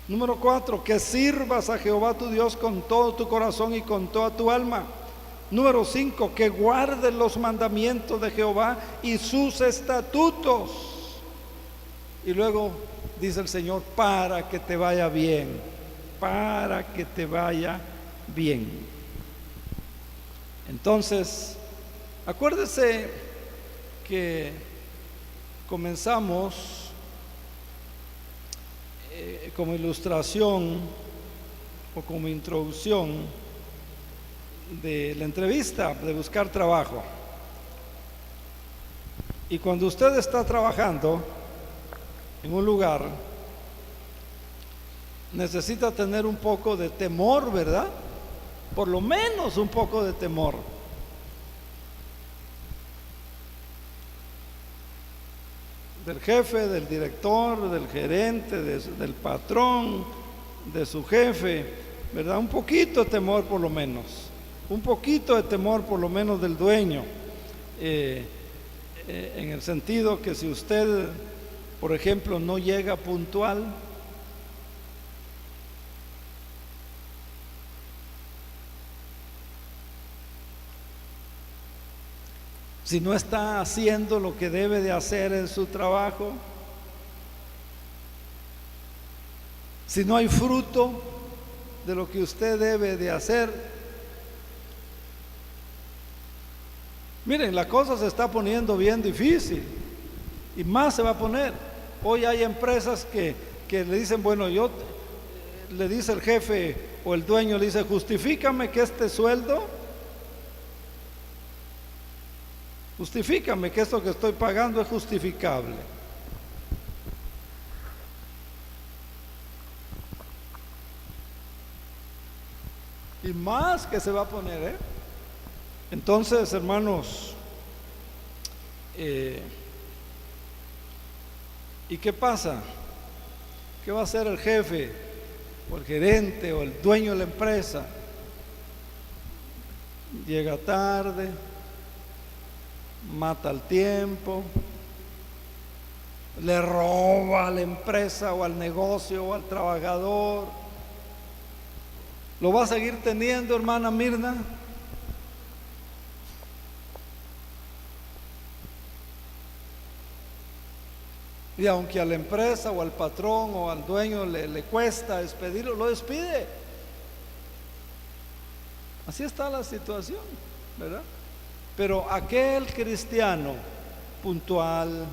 Número 4, que sirvas a Jehová tu Dios con todo tu corazón y con toda tu alma. Número 5, que guardes los mandamientos de Jehová y sus estatutos. Y luego dice el Señor: para que te vaya bien, para que te vaya bien. Entonces, acuérdese que comenzamos como ilustración o como introducción de la entrevista de buscar trabajo. Y cuando usted está trabajando en un lugar, necesita tener un poco de temor, ¿verdad? Por lo menos un poco de temor. Del jefe, del director, del gerente, del patrón, de su jefe, ¿verdad? Un poquito de temor por lo menos. Un poquito de temor por lo menos del dueño. En el sentido que si usted, por ejemplo, no llega puntual, si no está haciendo lo que debe de hacer en su trabajo, si no hay fruto de lo que usted debe de hacer. Miren, la cosa se está poniendo bien difícil y más se va a poner. Hoy hay empresas que le dicen, bueno, le dice el jefe o el dueño, le dice, justifícame que este sueldo, justifícame que esto que estoy pagando es justificable. Y más que se va a poner, Entonces, hermanos, ¿y qué pasa? ¿Qué va a hacer el jefe o el gerente o el dueño de la empresa? Llega tarde, mata el tiempo, le roba a la empresa o al negocio o al trabajador. ¿Lo va a seguir teniendo, hermana Mirna? Y aunque a la empresa o al patrón o al dueño le cuesta despedirlo, lo despide. Así está la situación, ¿verdad? Pero aquel cristiano puntual,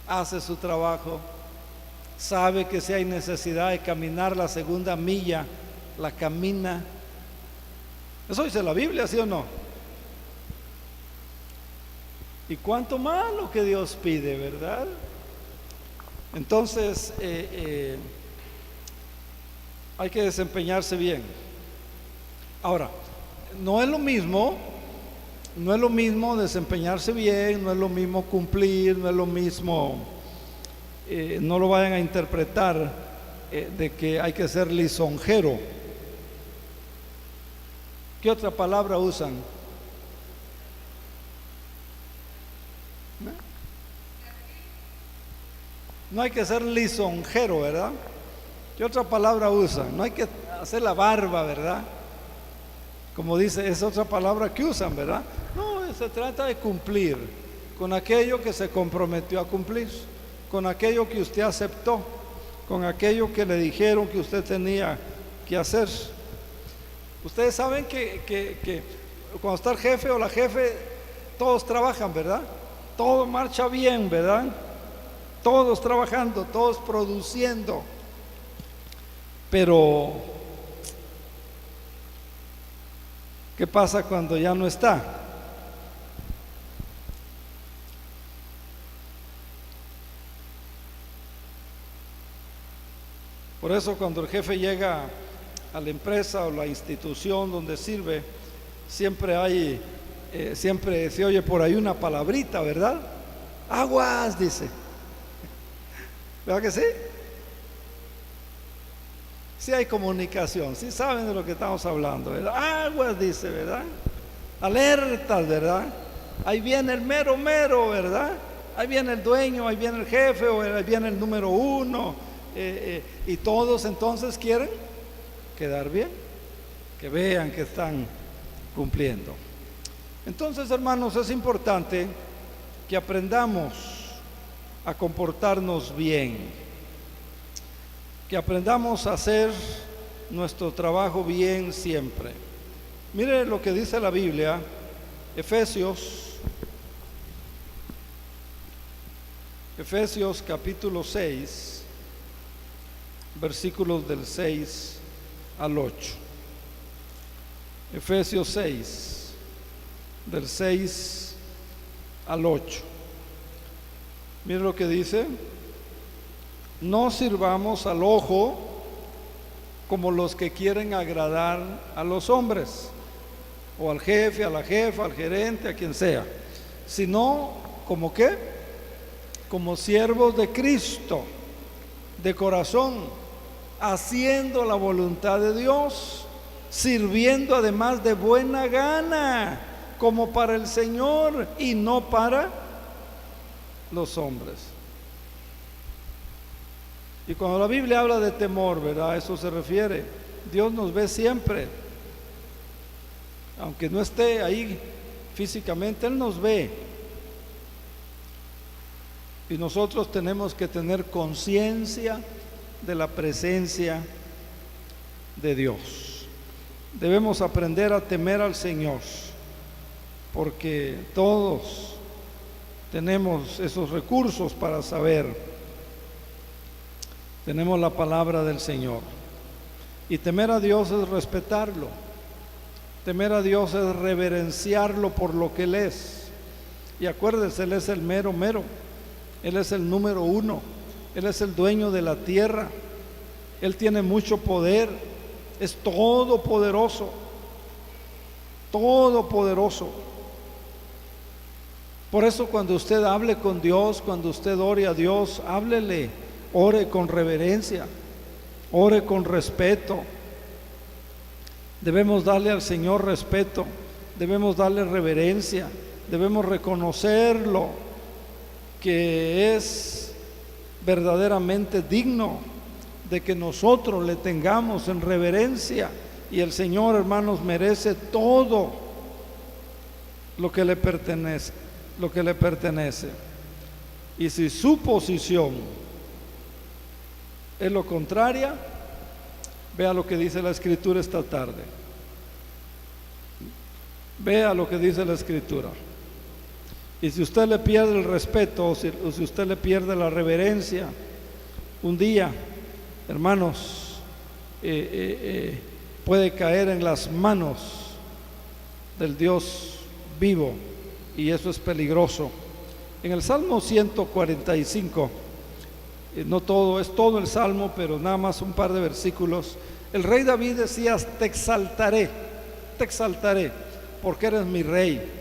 hace su trabajo, sabe que si hay necesidad de caminar la segunda milla, la camina. Eso dice la Biblia, ¿sí o no? Y cuánto más lo que Dios pide, ¿verdad? Entonces hay que desempeñarse bien. Ahora, no es lo mismo desempeñarse bien, no es lo mismo cumplir, no es lo mismo, no lo vayan a interpretar de que hay que ser lisonjero. ¿Qué otra palabra usan? No hay que ser lisonjero, ¿verdad? ¿Qué otra palabra usan? No hay que hacer la barba, ¿verdad? Como dice, es otra palabra que usan, ¿verdad? No, se trata de cumplir con aquello que se comprometió a cumplir, con aquello que usted aceptó, con aquello que le dijeron que usted tenía que hacer. Ustedes saben que cuando está el jefe o la jefe, todos trabajan, ¿verdad? Todo marcha bien, ¿verdad? Todos trabajando, todos produciendo. Pero ¿qué pasa cuando ya no está? Por eso cuando el jefe llega a la empresa o la institución donde sirve, siempre se oye por ahí una palabrita, ¿verdad? Aguas, dice. ¿Verdad que sí? Sí hay comunicación, sí saben de lo que estamos hablando, ¿verdad? Aguas, dice, ¿verdad? Alertas, ¿verdad? Ahí viene el mero, ¿verdad? Ahí viene el dueño, ahí viene el jefe, o ahí viene el número uno, y todos entonces quieren quedar bien, que vean que están cumpliendo. Entonces, hermanos, es importante que aprendamos a comportarnos bien, que aprendamos a hacer nuestro trabajo bien siempre. Mire lo que dice la Biblia, Efesios capítulo 6, versículos del 6 al 8. Efesios 6, del 6 al 8. Mire lo que dice: no sirvamos al ojo como los que quieren agradar a los hombres, o al jefe, a la jefa, al gerente, a quien sea, sino como ¿qué? Como siervos de Cristo, de corazón, haciendo la voluntad de Dios, sirviendo además de buena gana, como para el Señor y no para los hombres. Y cuando la Biblia habla de temor, ¿verdad? A eso se refiere. Dios nos ve siempre, aunque no esté ahí físicamente, Él nos ve. Y nosotros tenemos que tener conciencia de la presencia de Dios. Debemos aprender a temer al Señor, porque todos tenemos esos recursos para saber. Tenemos la palabra del Señor. Y temer a Dios es respetarlo. Temer a Dios es reverenciarlo por lo que Él es. Y acuérdense, Él es el mero mero. Él es el número uno. Él es el dueño de la tierra. Él tiene mucho poder. Es todopoderoso. Todopoderoso. Por eso cuando usted hable con Dios, cuando usted ore a Dios, háblele, ore con reverencia, ore con respeto. Debemos darle al Señor respeto, debemos darle reverencia, debemos reconocerlo, que es verdaderamente digno de que nosotros le tengamos en reverencia. Y el Señor, hermanos, merece todo lo que le pertenece, Y si su posición es lo contraria, vea lo que dice la Escritura esta tarde. Vea lo que dice la Escritura. Y si usted le pierde el respeto, o si usted le pierde la reverencia, un día, hermanos, puede caer en las manos del Dios vivo, y eso es peligroso. En el Salmo 145, no todo, es todo el Salmo, pero nada más un par de versículos, el rey David decía: te exaltaré, porque eres mi rey.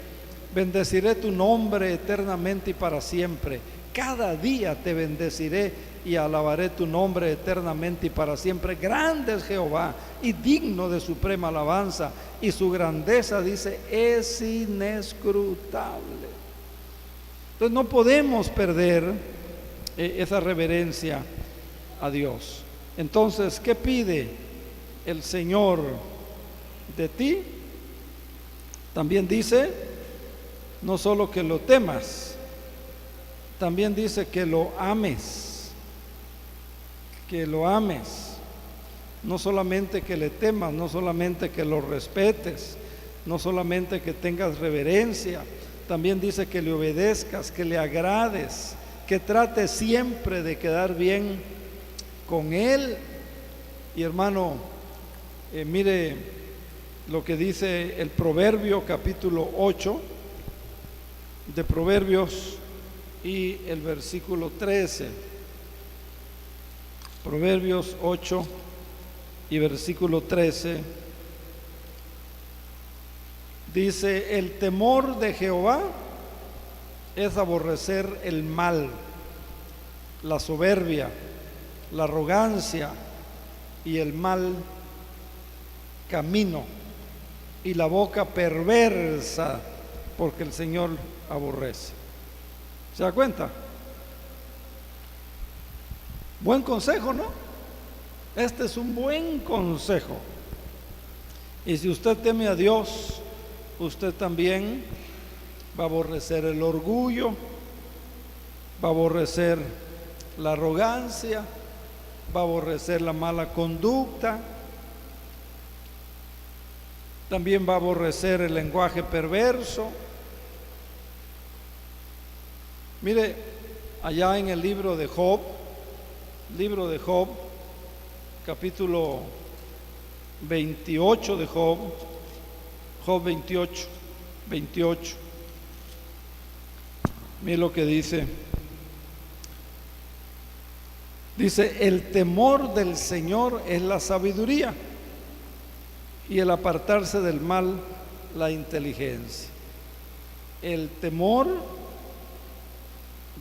Bendeciré tu nombre eternamente y para siempre. Cada día te bendeciré y alabaré tu nombre eternamente y para siempre. Grande es Jehová y digno de suprema alabanza, y su grandeza, dice, es inescrutable. Entonces no podemos perder esa reverencia a Dios. Entonces, ¿qué pide el Señor de ti? También dice, no solo que lo temas, también dice que lo ames. Que lo ames. No solamente que le temas, no solamente que lo respetes, no solamente que tengas reverencia, también dice que le obedezcas, que le agrades, que trates siempre de quedar bien con Él. Y hermano, mire lo que dice el Proverbio capítulo 8 de Proverbios y el versículo 13. Proverbios 8 y versículo 13 dice: el temor de Jehová es aborrecer el mal, la soberbia, la arrogancia y el mal camino, y la boca perversa, porque el Señor aborrece. ¿Se da cuenta? Buen consejo, ¿no? Este es un buen consejo. Y si usted teme a Dios, usted también va a aborrecer el orgullo, va a aborrecer la arrogancia, va a aborrecer la mala conducta, también va a aborrecer el lenguaje perverso. Mire, allá en el libro de Job, capítulo 28 de Job 28, mire lo que dice. Dice: el temor del Señor es la sabiduría, y el apartarse del mal la inteligencia. El temor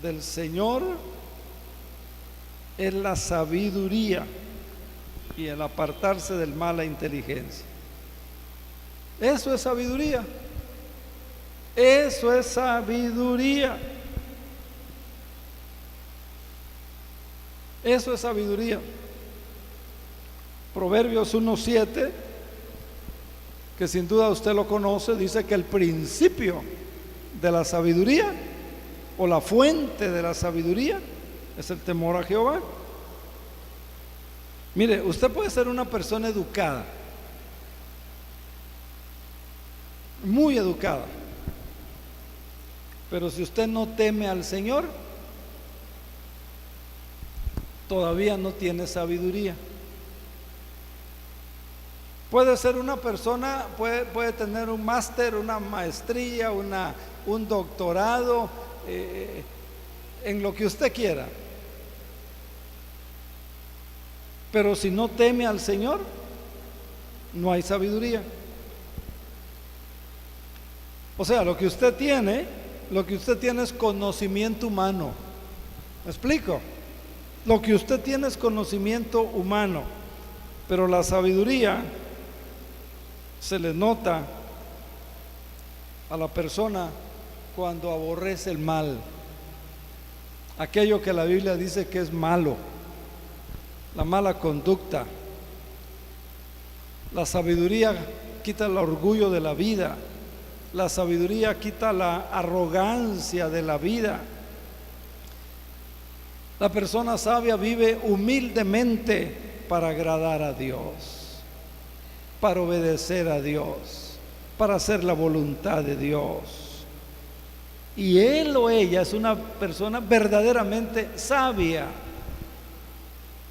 del Señor es la sabiduría, y el apartarse del mal la inteligencia. Eso es sabiduría. Eso es sabiduría. Eso es sabiduría. Proverbios 1:7, que sin duda usted lo conoce, dice que el principio de la sabiduría o la fuente de la sabiduría es el temor a Jehová. Mire, usted puede ser una persona educada, muy educada, pero si usted no teme al Señor, todavía no tiene sabiduría. Puede ser una persona, puede tener un máster, una maestría, un doctorado, en lo que usted quiera, pero si no teme al Señor, no hay sabiduría. O sea, lo que usted tiene es conocimiento humano. ¿Me explico? Lo que usted tiene es conocimiento humano, pero la sabiduría se le nota a la persona cuando aborrece el mal, aquello que la Biblia dice que es malo, la mala conducta. La sabiduría quita el orgullo de la vida, la sabiduría quita la arrogancia de la vida. La persona sabia vive humildemente para agradar a Dios, para obedecer a Dios, para hacer la voluntad de Dios. Y él o ella es una persona verdaderamente sabia.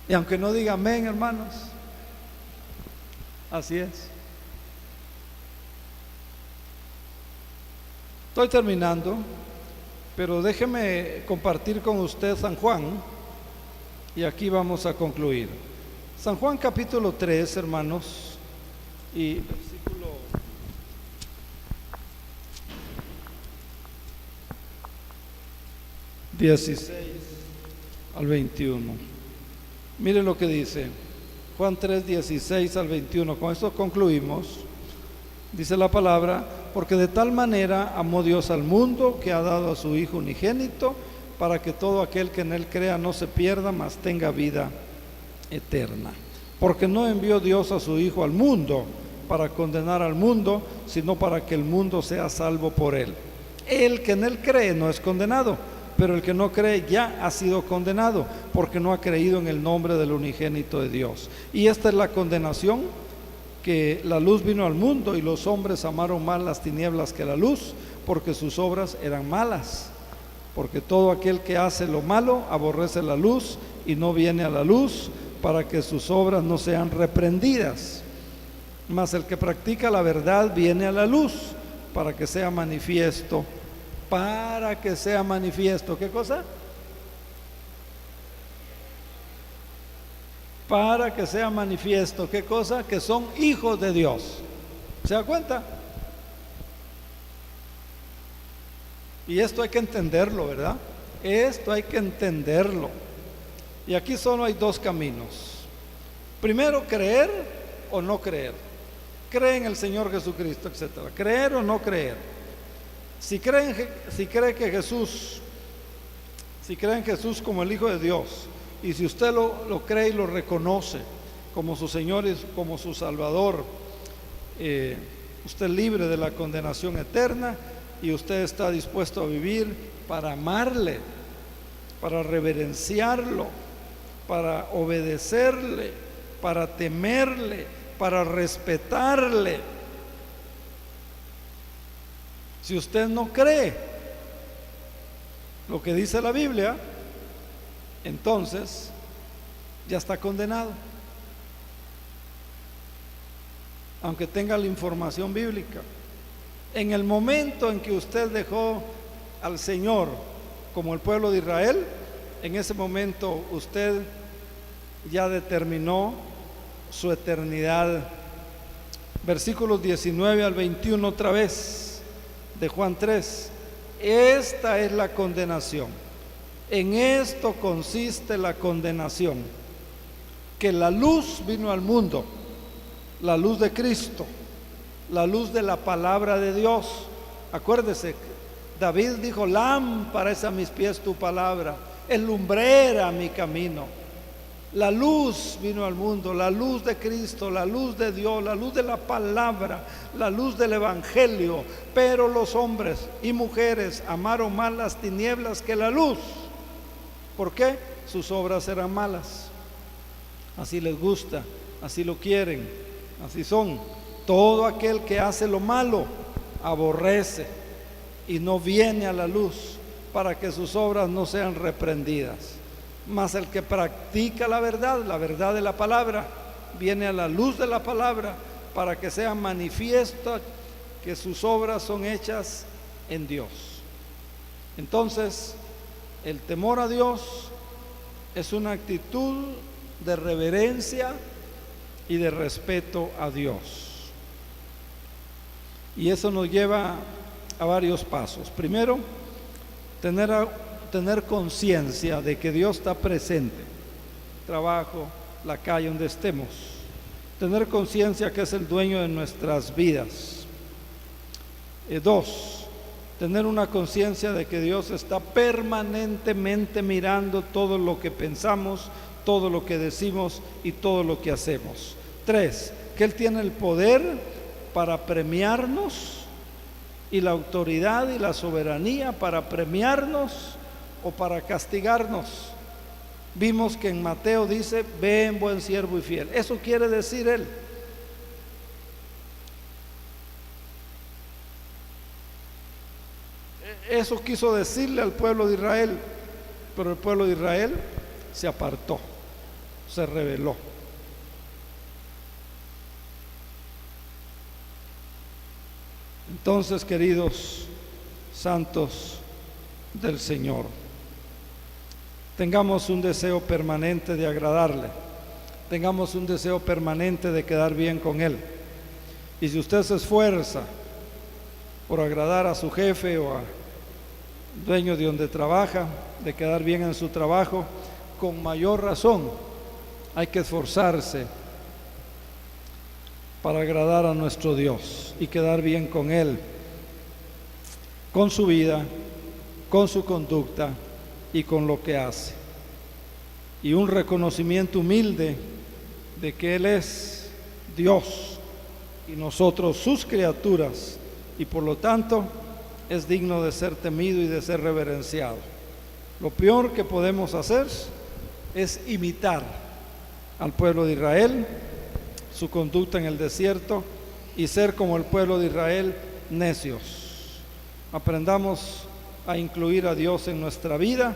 Y aunque no diga amén, hermanos, así es. Estoy terminando, pero déjeme compartir con usted San Juan, y aquí vamos a concluir. San Juan capítulo 3, hermanos, y versículo 16 al 21. Miren lo que dice Juan 3, 16 al 21. Con esto concluimos. Dice la palabra: porque de tal manera amó Dios al mundo, que ha dado a su Hijo unigénito, para que todo aquel que en él crea no se pierda, mas tenga vida eterna. Porque no envió Dios a su Hijo al mundo para condenar al mundo, sino para que el mundo sea salvo por él. El que en él cree no es condenado, pero el que no cree ya ha sido condenado, porque no ha creído en el nombre del unigénito de Dios. Y esta es la condenación: que la luz vino al mundo, y los hombres amaron más las tinieblas que la luz, porque sus obras eran malas. Porque todo aquel que hace lo malo aborrece la luz y no viene a la luz, para que sus obras no sean reprendidas. Mas el que practica la verdad viene a la luz, para que sea manifiesto. Para que sea manifiesto, ¿qué cosa? Para que sea manifiesto, ¿qué cosa? Que son hijos de Dios. ¿Se da cuenta? Y esto hay que entenderlo, ¿verdad? Esto hay que entenderlo. Y aquí solo hay dos caminos. Primero, creer o no creer. Cree en el Señor Jesucristo, etcétera. Creer o no creer. Si cree en Jesús como el Hijo de Dios, y si usted lo cree y lo reconoce como su Señor y como su Salvador, usted es libre de la condenación eterna, y usted está dispuesto a vivir para amarle, para reverenciarlo, para obedecerle, para temerle, para respetarle. Si usted no cree lo que dice la Biblia, entonces ya está condenado, aunque tenga la información bíblica. En el momento en que usted dejó al Señor como el pueblo de Israel, en ese momento usted ya determinó su eternidad. Versículos 19 al 21 otra vez de Juan 3. Esta es la condenación. En esto consiste la condenación: que la luz vino al mundo, la luz de Cristo, la luz de la palabra de Dios. Acuérdese, David dijo: lámpara es a mis pies tu palabra, es lumbrera a mi camino. La luz vino al mundo, la luz de Cristo, la luz de Dios, la luz de la palabra, la luz del Evangelio. Pero los hombres y mujeres amaron más las tinieblas que la luz. ¿Por qué? Sus obras eran malas. Así les gusta, así lo quieren, así son. Todo aquel que hace lo malo aborrece y no viene a la luz para que sus obras no sean reprendidas. Mas el que practica la verdad de la palabra, viene a la luz de la palabra para que sea manifiesto que sus obras son hechas en Dios. Entonces, el temor a Dios es una actitud de reverencia y de respeto a Dios. Y eso nos lleva a varios pasos. Primero, tener conciencia de que Dios está presente, trabajo, la calle donde estemos, tener conciencia que es el dueño de nuestras vidas. Dos, tener una conciencia de que Dios está permanentemente mirando todo lo que pensamos, todo lo que decimos y todo lo que hacemos. Tres, que Él tiene el poder para premiarnos y la autoridad y la soberanía para premiarnos o para castigarnos. Vimos que en Mateo dice: ven, buen siervo y fiel. Eso quiere decir Él. Eso quiso decirle al pueblo de Israel, pero el pueblo de Israel se apartó, se rebeló. Entonces, queridos santos del Señor, tengamos un deseo permanente de agradarle, tengamos un deseo permanente de quedar bien con Él. Y si usted se esfuerza por agradar a su jefe o a dueño de donde trabaja, de quedar bien en su trabajo, con mayor razón hay que esforzarse para agradar a nuestro Dios y quedar bien con Él, con su vida, con su conducta y con lo que hace. Y un reconocimiento humilde de que Él es Dios y nosotros sus criaturas, y por lo tanto es digno de ser temido y de ser reverenciado. Lo peor que podemos hacer es imitar al pueblo de Israel, su conducta en el desierto, y ser como el pueblo de Israel, necios. Aprendamos a incluir a Dios en nuestra vida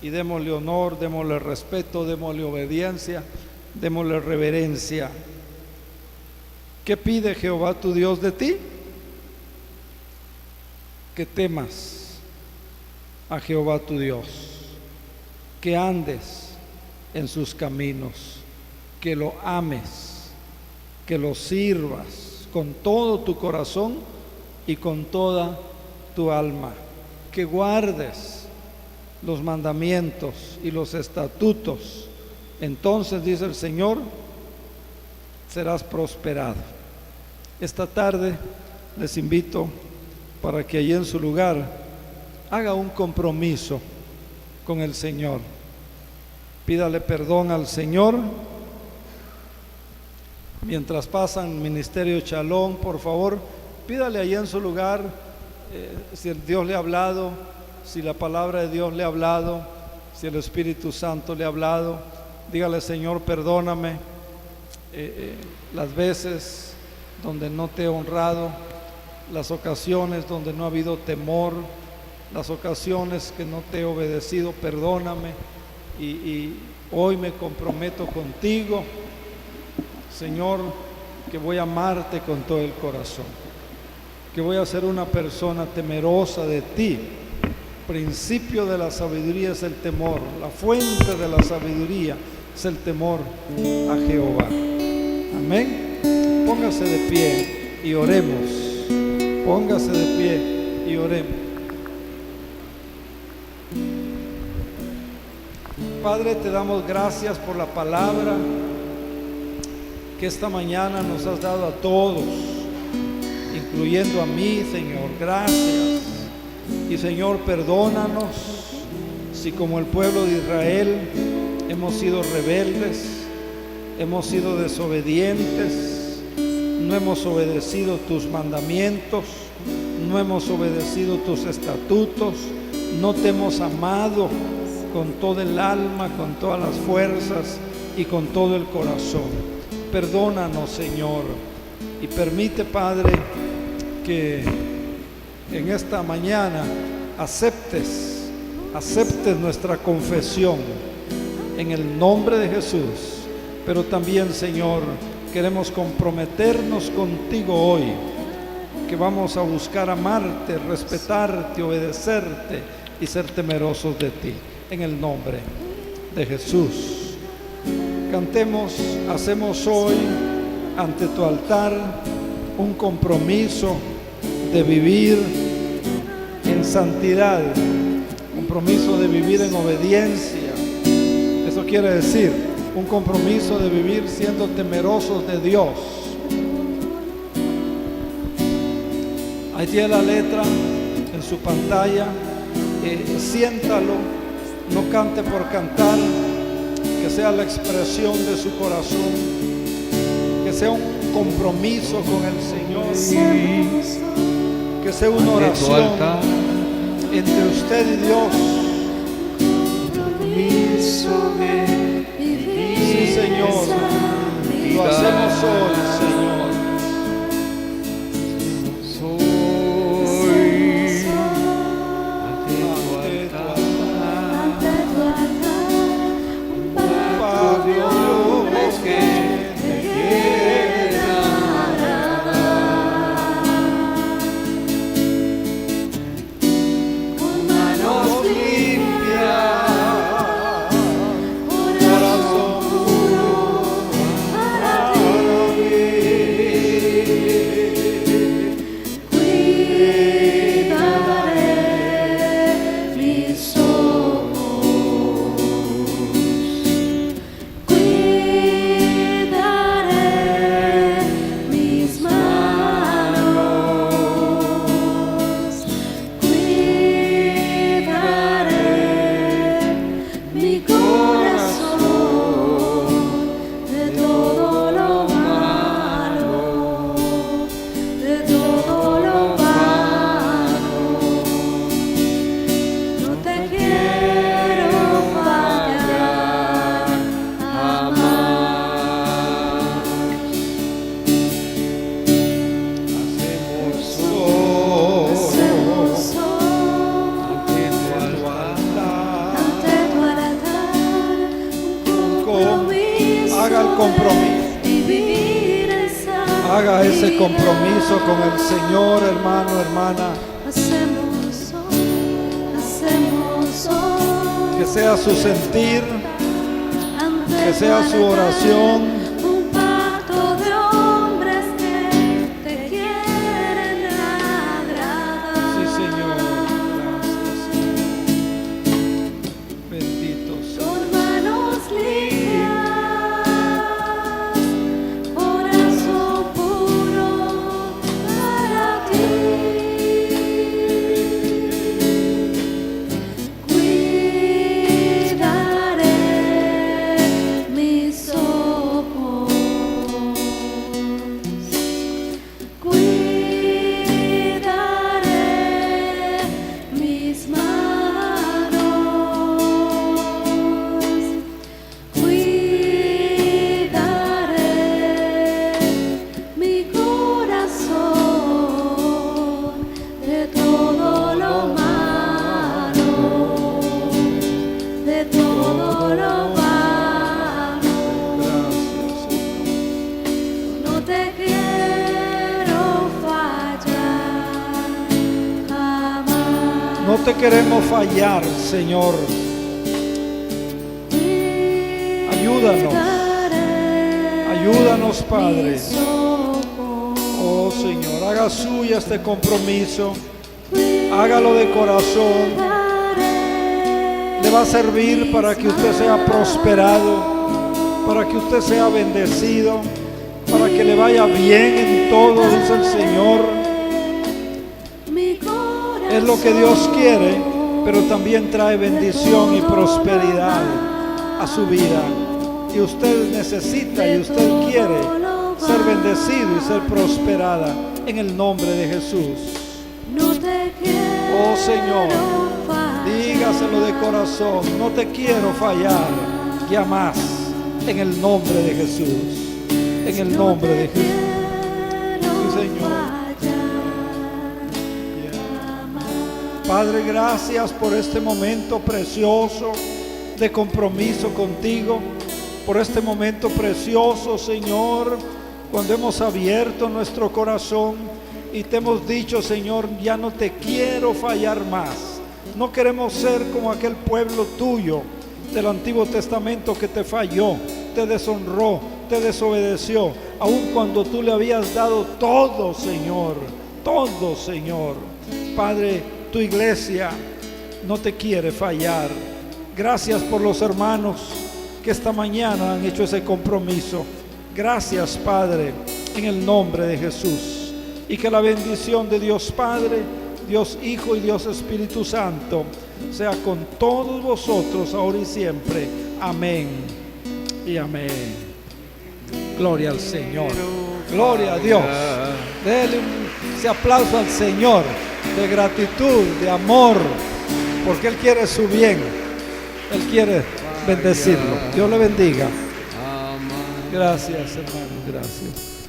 y démosle honor, démosle respeto, démosle obediencia, démosle reverencia. ¿Qué pide Jehová tu Dios de ti? Que temas a Jehová tu Dios, que andes en sus caminos, que lo ames, que lo sirvas con todo tu corazón y con toda tu alma, que guardes los mandamientos y los estatutos. Entonces, dice el Señor, serás prosperado. Esta tarde les invito para que allí en su lugar haga un compromiso con el Señor. Pídale perdón al Señor. Mientras pasan Ministerio Shalom, por favor, pídale allí en su lugar, si Dios le ha hablado, si la palabra de Dios le ha hablado, si el Espíritu Santo le ha hablado. Dígale: Señor, perdóname las veces donde no te he honrado, las ocasiones donde no ha habido temor, las ocasiones que no te he obedecido, perdóname, y hoy me comprometo contigo, Señor, que voy a amarte con todo el corazón, que voy a ser una persona temerosa de ti. Principio de la sabiduría es el temor, la fuente de la sabiduría es el temor a Jehová. Amén. Póngase de pie y oremos. Póngase de pie y oremos. Padre, te damos gracias por la palabra que esta mañana nos has dado a todos, incluyendo a mí, Señor. Gracias. Y Señor, perdónanos si como el pueblo de Israel hemos sido rebeldes, hemos sido desobedientes, no hemos obedecido tus mandamientos, no hemos obedecido tus estatutos, no te hemos amado con todo el alma, con todas las fuerzas y con todo el corazón. Perdónanos, Señor, y permite, Padre, que en esta mañana aceptes nuestra confesión en el nombre de Jesús. Pero también, Señor, queremos comprometernos contigo hoy, que vamos a buscar amarte, respetarte, obedecerte y ser temerosos de ti, en el nombre de Jesús. Cantemos, hacemos hoy ante tu altar un compromiso de vivir en santidad, compromiso de vivir en obediencia. Eso quiere decir un compromiso de vivir siendo temerosos de Dios. Ahí tiene la letra en su pantalla. Siéntalo, no cante por cantar, que sea la expresión de su corazón, que sea un compromiso con el Señor, que sea una oración entre usted y Dios. Sí, Señor, lo hacemos hoy, Señor. Haga ese compromiso con el Señor, hermano, hermana. Que sea su sentir, que sea su oración. No te queremos fallar, Señor. Ayúdanos. Ayúdanos, Padre. Oh, Señor, haga suya este compromiso. Hágalo de corazón. Le va a servir para que usted sea prosperado, para que usted sea bendecido, para que le vaya bien en todo, dice el Señor. Es lo que Dios quiere, pero también trae bendición y prosperidad. a su vida. Y usted necesita y usted quiere ser bendecido y ser prosperada en el nombre de Jesús. Oh Señor, dígaselo de corazón, no te quiero fallar ya más, en el nombre de Jesús, en el nombre de Jesús. Sí, Señor. Padre, gracias por este momento precioso de compromiso contigo, por este momento precioso, Señor, cuando hemos abierto nuestro corazón y te hemos dicho, Señor, ya no te quiero fallar más. No queremos ser como aquel pueblo tuyo del Antiguo Testamento que te falló, te deshonró, te desobedeció, aun cuando tú le habías dado todo, Señor, todo, Señor. Padre, tu iglesia no te quiere fallar. Gracias por los hermanos que esta mañana han hecho ese compromiso. Gracias, Padre, en el nombre de Jesús. Y que la bendición de Dios Padre, Dios Hijo y Dios Espíritu Santo sea con todos vosotros ahora y siempre. Amén y amén. Gloria al Señor. Gloria a Dios. Dele ese aplauso al Señor de gratitud, de amor, porque Él quiere su bien. Él quiere bendecirlo. Dios le bendiga. Gracias, hermano. Gracias.